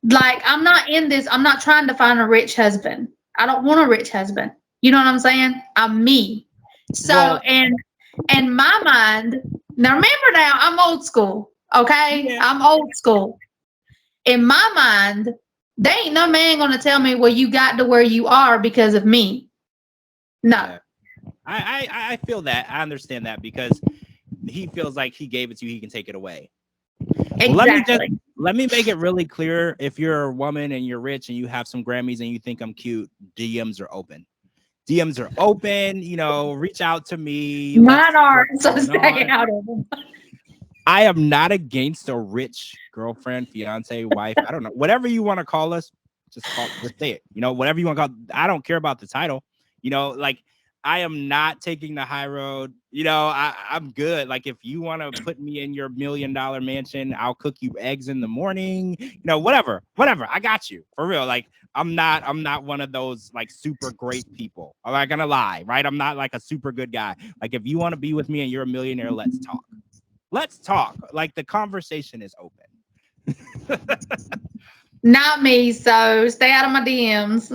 like I'm not in this. I'm not trying to find a rich husband. I don't want a rich husband. You know what I'm saying? I'm me. So, well, and my mind, now remember now, I'm old school. Okay? Yeah. I'm old school. In my mind, there ain't no man gonna tell me, well, you got to where you are because of me. No. Yeah. I feel that. I understand that because he feels like he gave it to you, he can take it away. Exactly. Let me make it really clear. If you're a woman and you're rich and you have some Grammys and you think I'm cute, DMs are open. DMs are open. Reach out to me. Mine are, so stay out of them. I am not against a rich girlfriend, fiance, wife. I don't know. Whatever you want to call us, just say it. Whatever you want to call. I don't care about the title. I am not taking the high road. I'm good. Like, if you want to put me in your $1 million mansion, I'll cook you eggs in the morning. Whatever. I got you for real. Like, I'm not one of those like super great people. I'm not gonna lie, right? I'm not like a super good guy. Like, if you want to be with me and you're a millionaire, let's talk. Let's talk. Like, the conversation is open. Not me. So stay out of my DMs.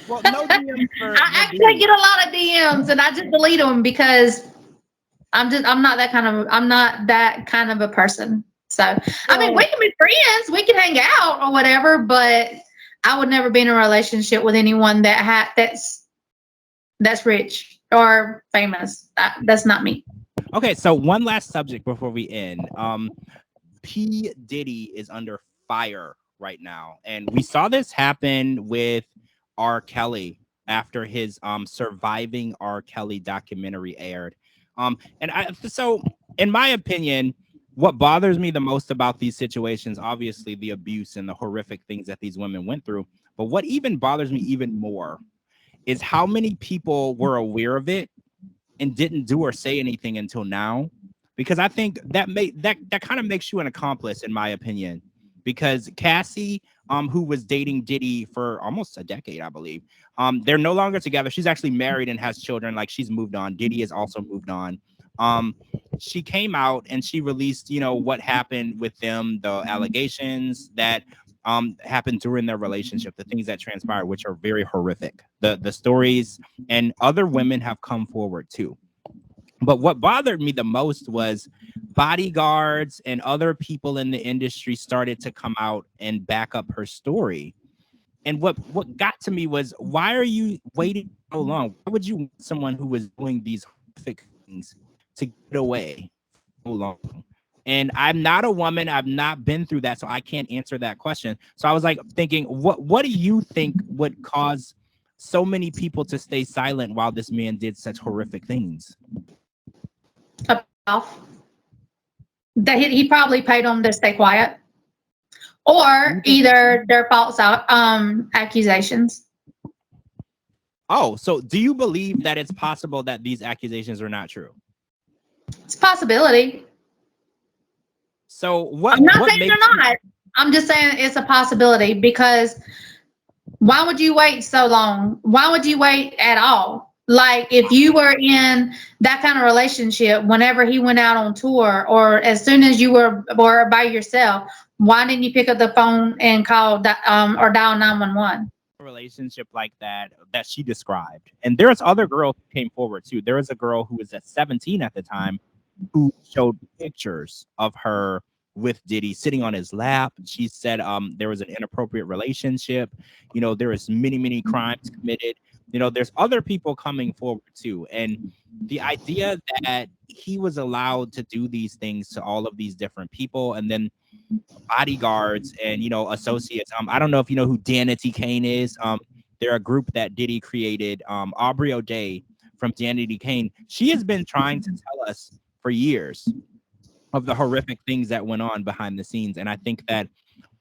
Well, no DMs I actually get a lot of DMs and I just delete them because I'm not that kind of a person. So, I mean, we can be friends, we can hang out or whatever, but I would never be in a relationship with anyone that's rich or famous. That's not me. Okay, so one last subject before we end. P. Diddy is under fire right now, and we saw this happen with R. Kelly after his Surviving R. Kelly documentary aired. So in my opinion, what bothers me the most about these situations, obviously the abuse and the horrific things that these women went through, but what even bothers me even more is how many people were aware of it and didn't do or say anything until now. Because I think that kind of makes you an accomplice, in my opinion. Because Cassie, who was dating Diddy for almost a decade, I believe, they're no longer together. She's actually married and has children. Like, she's moved on. Diddy has also moved on. She came out and she released, what happened with them, the allegations that happened during their relationship, the things that transpired, which are very horrific. The stories, and other women have come forward too. But what bothered me the most was bodyguards and other people in the industry started to come out and back up her story. And what got to me was, why are you waiting so long? Why would you want someone who was doing these horrific things to get away so long? And I'm not a woman. I've not been through that, so I can't answer that question. So I was like thinking, what do you think would cause so many people to stay silent while this man did such horrific things? That he probably paid them to stay quiet, or either their false accusations. Oh, so do you believe that it's possible that these accusations are not true? It's a possibility. So what? I'm not saying they're not. I'm just saying it's a possibility, because why would you wait so long? Why would you wait at all? Like, if you were in that kind of relationship, whenever he went out on tour, or as soon as you were by yourself, why didn't you pick up the phone and call or dial 911? A relationship like that she described. And there's other girls who came forward too. There was a girl who was at 17 at the time who showed pictures of her with Diddy sitting on his lap. She said there was an inappropriate relationship. There was many crimes committed. There's other people coming forward too. And the idea that he was allowed to do these things to all of these different people, and then bodyguards and, associates. I don't know if you know who Danity Kane is. They're a group that Diddy created. Aubrey O'Day from Danity Kane. She has been trying to tell us for years of the horrific things that went on behind the scenes. And I think that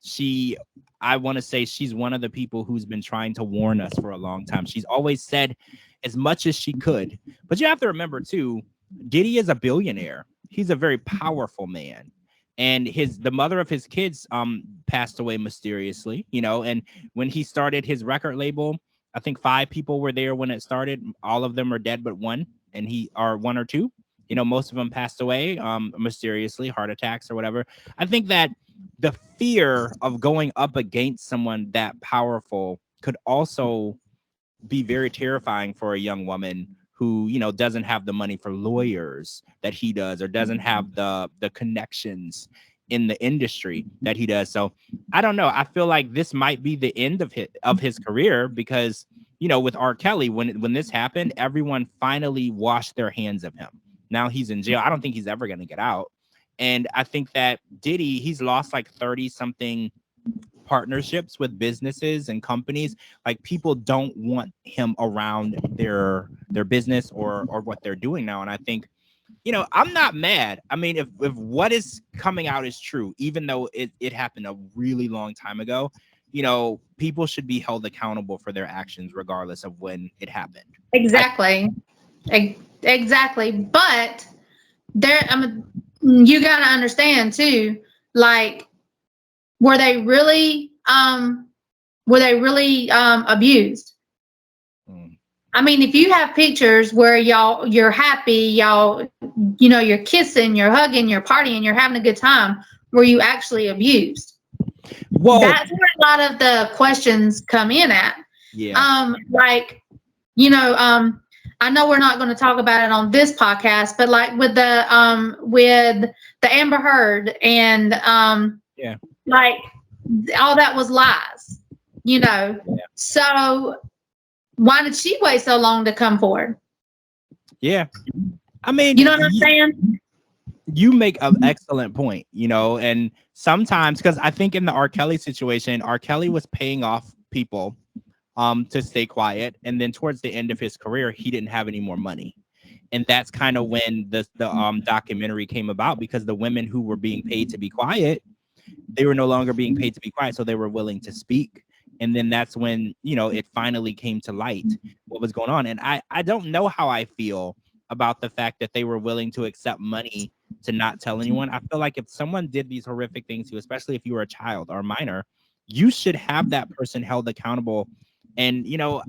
she I want to say she's one of the people who's been trying to warn us for a long time. She's always said as much as she could. But you have to remember, too, Diddy is a billionaire. He's a very powerful man. And the mother of his kids passed away mysteriously, and when he started his record label, I think 5 people were there when it started. All of them are dead but one, or one or two. Most of them passed away mysteriously, heart attacks or whatever. I think that the fear of going up against someone that powerful could also be very terrifying for a young woman who, doesn't have the money for lawyers that he does, or doesn't have the connections in the industry that he does. So I don't know. I feel like this might be the end of his career because, with R. Kelly, when this happened, everyone finally washed their hands of him. Now he's in jail. I don't think he's ever going to get out. And I think that Diddy, he's lost like 30 something partnerships with businesses and companies. Like, people don't want him around their business or what they're doing now. And I think, I'm not mad. I mean, if what is coming out is true, even though it happened a really long time ago, people should be held accountable for their actions regardless of when it happened. Exactly. Exactly. But you got to understand too, like, were they really abused? I mean, if you have pictures where you're happy, you're kissing, you're hugging, you're partying, you're having a good time, were you actually abused? Well, that's where a lot of the questions come in at. Yeah. I know we're not going to talk about it on this podcast, but like with the Amber Heard and yeah, like all that was lies, Yeah. So why did she wait so long to come forward? Yeah. I mean, you know what I'm saying? You make an excellent point, and sometimes, because I think in the R. Kelly situation, R. Kelly was paying off people to stay quiet, and then towards the end of his career, he didn't have any more money. And that's kind of when the documentary came about, because the women who were being paid to be quiet, they were no longer being paid to be quiet, so they were willing to speak. And then that's when, it finally came to light what was going on. And I don't know how I feel about the fact that they were willing to accept money to not tell anyone. I feel like if someone did these horrific things to you, especially if you were a child or a minor, you should have that person held accountable. And,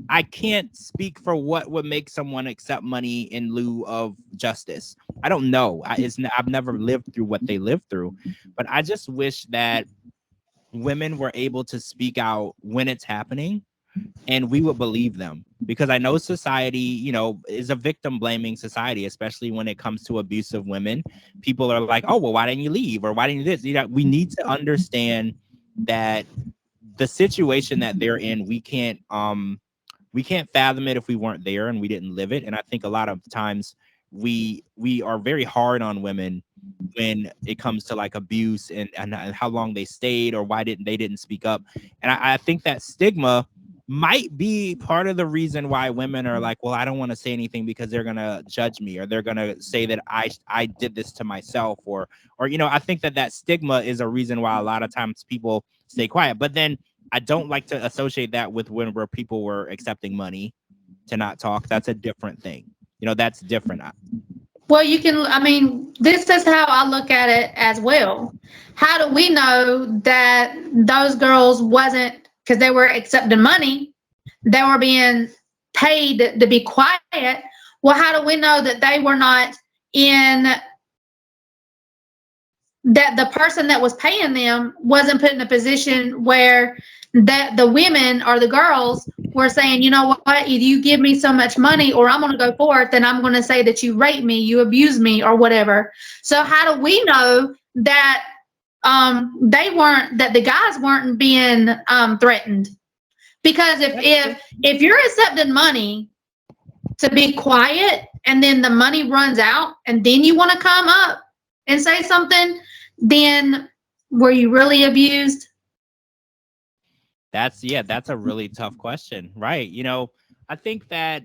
I can't speak for what would make someone accept money in lieu of justice. I don't know. I've never lived through what they lived through, but I just wish that women were able to speak out when it's happening and we would believe them, because I know society, is a victim blaming society, especially when it comes to abusive women. People are like, oh, well, why didn't you leave? Or why didn't you this? We need to understand that the situation that they're in, we can't fathom it if we weren't there and we didn't live it. And I think a lot of times we are very hard on women when it comes to like abuse and how long they stayed or why they didn't speak up. And I think that stigma might be part of the reason why women are like, well, I don't want to say anything because they're going to judge me, or they're going to say that I did this to myself, or I think that stigma is a reason why a lot of times people stay quiet. But then I don't like to associate that with where people were accepting money to not talk. That's a different thing. That's different. Well, this is how I look at it as well. How do we know that those girls wasn't, because they were accepting money, they were being paid to be quiet? Well, how do we know that they were not that the person that was paying them wasn't put in a position where that the women or the girls were saying, you know what, either you give me so much money or I'm going to go forth and I'm going to say that you raped me, you abused me, or whatever. So how do we know that that the guys weren't being threatened? Because if you're accepting money to be quiet and then the money runs out and then you want to come up and say something, then were you really abused? That's a really tough question, right? I think that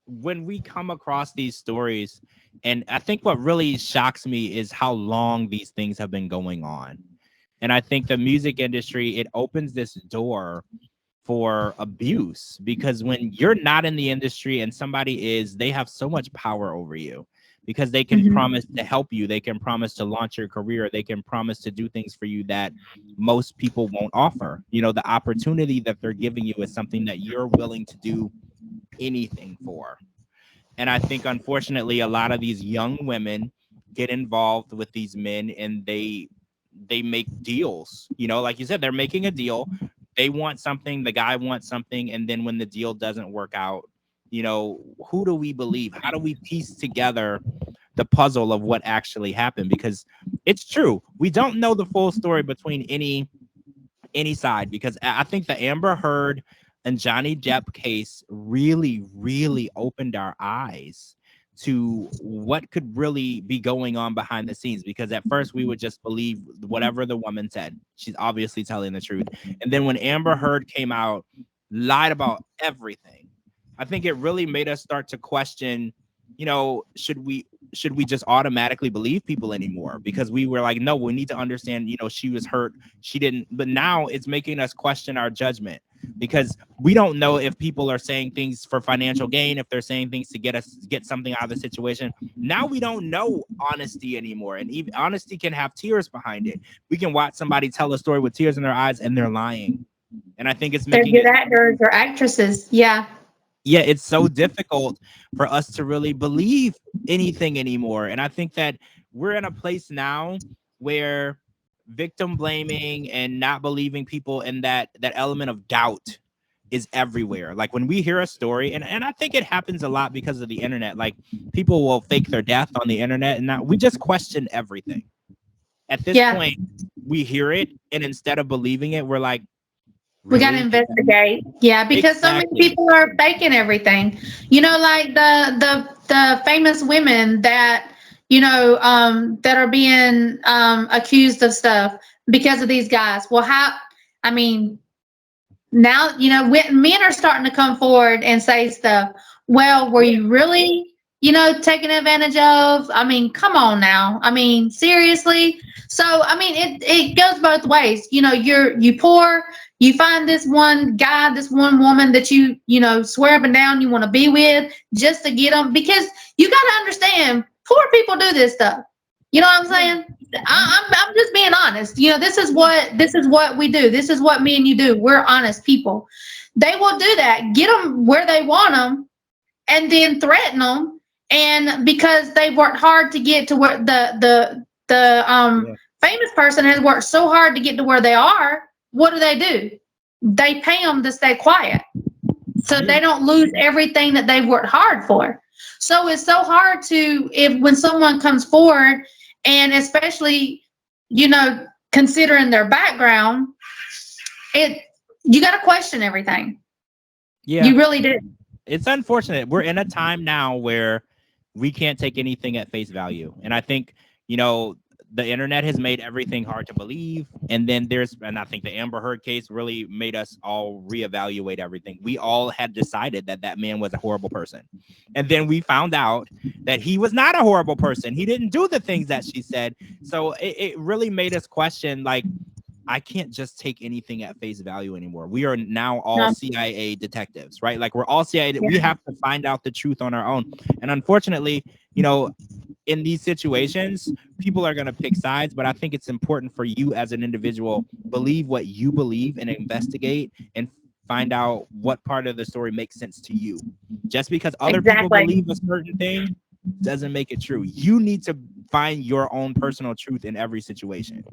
when we come across these stories, and I think what really shocks me is how long these things have been going on. And I think the music industry, it opens this door for abuse, because when you're not in the industry and somebody is, they have so much power over you, because they can Mhm. promise to help you, they can promise to launch your career, they can promise to do things for you that most people won't offer. The opportunity that they're giving you is something that you're willing to do anything for. And I think, unfortunately, a lot of these young women get involved with these men, and they make deals. Like you said, they're making a deal. They want something, the guy wants something, and then when the deal doesn't work out, who do we believe? How do we piece together the puzzle of what actually happened? Because it's true, we don't know the full story between any side, because I think the Amber Heard and Johnny Depp case really, really opened our eyes to what could really be going on behind the scenes. Because at first we would just believe whatever the woman said. She's obviously telling the truth. And then when Amber Heard came out, lied about everything, I think it really made us start to question, should we just automatically believe people anymore? Because we were like, no, we need to understand, she was hurt, she didn't. But now it's making us question our judgment, because we don't know if people are saying things for financial gain, if they're saying things to get something out of the situation. Now we don't know honesty anymore, and even honesty can have tears behind it. We can watch somebody tell a story with tears in their eyes and they're lying. And I think it's They're making good it, actors or actresses. Yeah. yeah, it's so difficult for us to really believe anything anymore. And I think that we're in a place now where victim blaming and not believing people, and that element of doubt is everywhere. Like when we hear a story, and I think it happens a lot because of the internet, like people will fake their death on the internet, and now we just question everything. At this Yeah. point, we hear it, and instead of believing it, we're like, We got to really? investigate. Yeah, because so many Exactly. people are faking everything. Like the famous women that that are being accused of stuff because of these guys. Well, how? I mean, now men are starting to come forward and say stuff. Well, were you really taken advantage of? I mean, come on now. I mean, seriously. So I mean, it goes both ways. You poor, you find this one guy, this one woman that you swear up and down you want to be with just to get them, because you got to understand, poor people do this stuff. You know what I'm saying? I'm just being honest. This is what we do. This is what me and you do. We're honest people. They will do that, get them where they want them, and then threaten them. And because they've worked hard to get to where the Yeah. famous person has worked so hard to get to where they are, what do? They pay them to stay quiet, so Yeah. they don't lose everything that they've worked hard for. So it's so hard to, if when someone comes forward, and especially considering their background, it you got to question everything. Yeah. You really do. It's unfortunate. We're in a time now where we can't take anything at face value. And I think, the internet has made everything hard to believe. And then and I think the Amber Heard case really made us all reevaluate everything. We all had decided that that man was a horrible person. And then we found out that he was not a horrible person. He didn't do the things that she said. So it really made us question, like, I can't just take anything at face value anymore. We are now all No. CIA detectives, right? Like we're all CIA. We Yeah. have to find out the truth on our own. And unfortunately, in these situations, people are going to pick sides, but I think it's important for you as an individual, believe what you believe and investigate and find out what part of the story makes sense to you. Just because other people Exactly. believe a certain thing doesn't make it true. You need to find your own personal truth in every situation.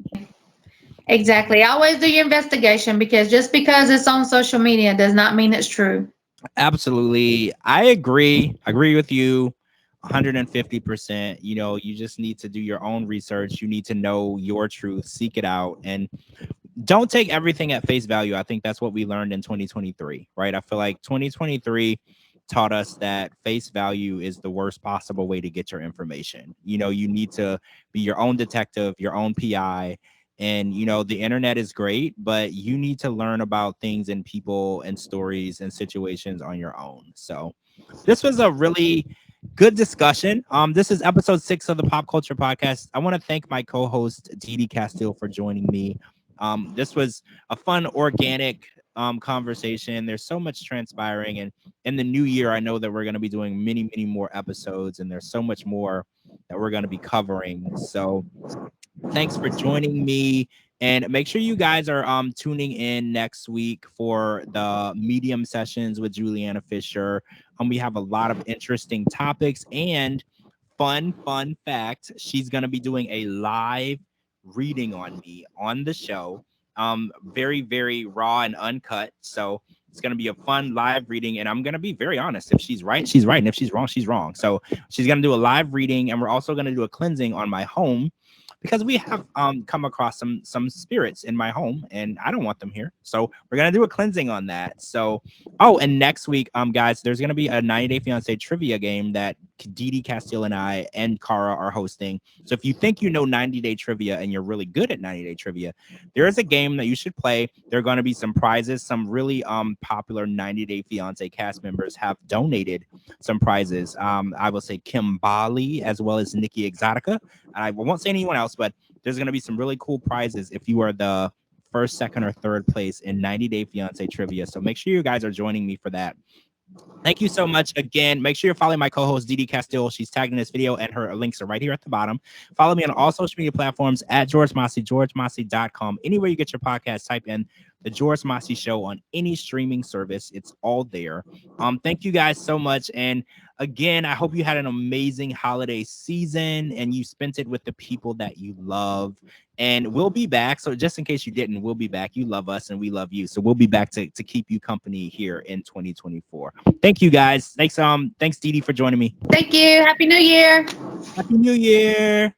Exactly. Always do your investigation, because just because it's on social media does not mean it's true. Absolutely. I agree with you 150%. You just need to do your own research. You need to know your truth, seek it out, and don't take everything at face value. I think that's what we learned in 2023, right? I feel like 2023 taught us that face value is the worst possible way to get your information. You need to be your own detective, your own PI. And, the internet is great, but you need to learn about things and people and stories and situations on your own. So this was a really good discussion. This is episode 6 of the Pop Culture Podcast. I want to thank my co-host DeeDee Casteel for joining me This was a fun, organic conversation. There's so much transpiring, and in the new year, I know that we're going to be doing many, many more episodes, and there's so much more that we're going to be covering. So thanks for joining me. And make sure you guys are tuning in next week for the medium sessions with Juliana Fisher. We have a lot of interesting topics and fun fact. She's going to be doing a live reading on me on the show. Very, very raw and uncut. So it's going to be a fun live reading. And I'm going to be very honest. If she's right, she's right. And if she's wrong, she's wrong. So she's going to do a live reading. And we're also going to do a cleansing on my home, because we have come across some spirits in my home, and I don't want them here. So we're gonna do a cleansing on that. So, oh, and next week, guys, there's gonna be a 90 Day Fiance trivia game that DeeDee Casteel and I and Cara are hosting. So if you think you know 90 Day Trivia and you're really good at 90 Day Trivia, there is a game that you should play. There are going to be some prizes. Some really popular 90 Day Fiance cast members have donated some prizes. I will say Kim Bali as well as Nikki Exotica. I won't say anyone else, but there's going to be some really cool prizes if you are the first, second, or third place in 90 Day Fiance Trivia. So make sure you guys are joining me for that. Thank you so much again. Make sure you're following my co-host DeeDee Casteel. She's tagged in this video, and her links are right here at the bottom. Follow me on all social media platforms at George Mossey, georgemossey.com. Anywhere you get your podcast, type in the George Mossey Show on any streaming service. It's all there. Thank you guys so much. And again, I hope you had an amazing holiday season and you spent it with the people that you love. And we'll be back. So just in case you didn't, we'll be back. You love us and we love you. So we'll be back to keep you company here in 2024. Thank you guys. Thanks DeeDee for joining me. Thank you. Happy New Year. Happy New Year.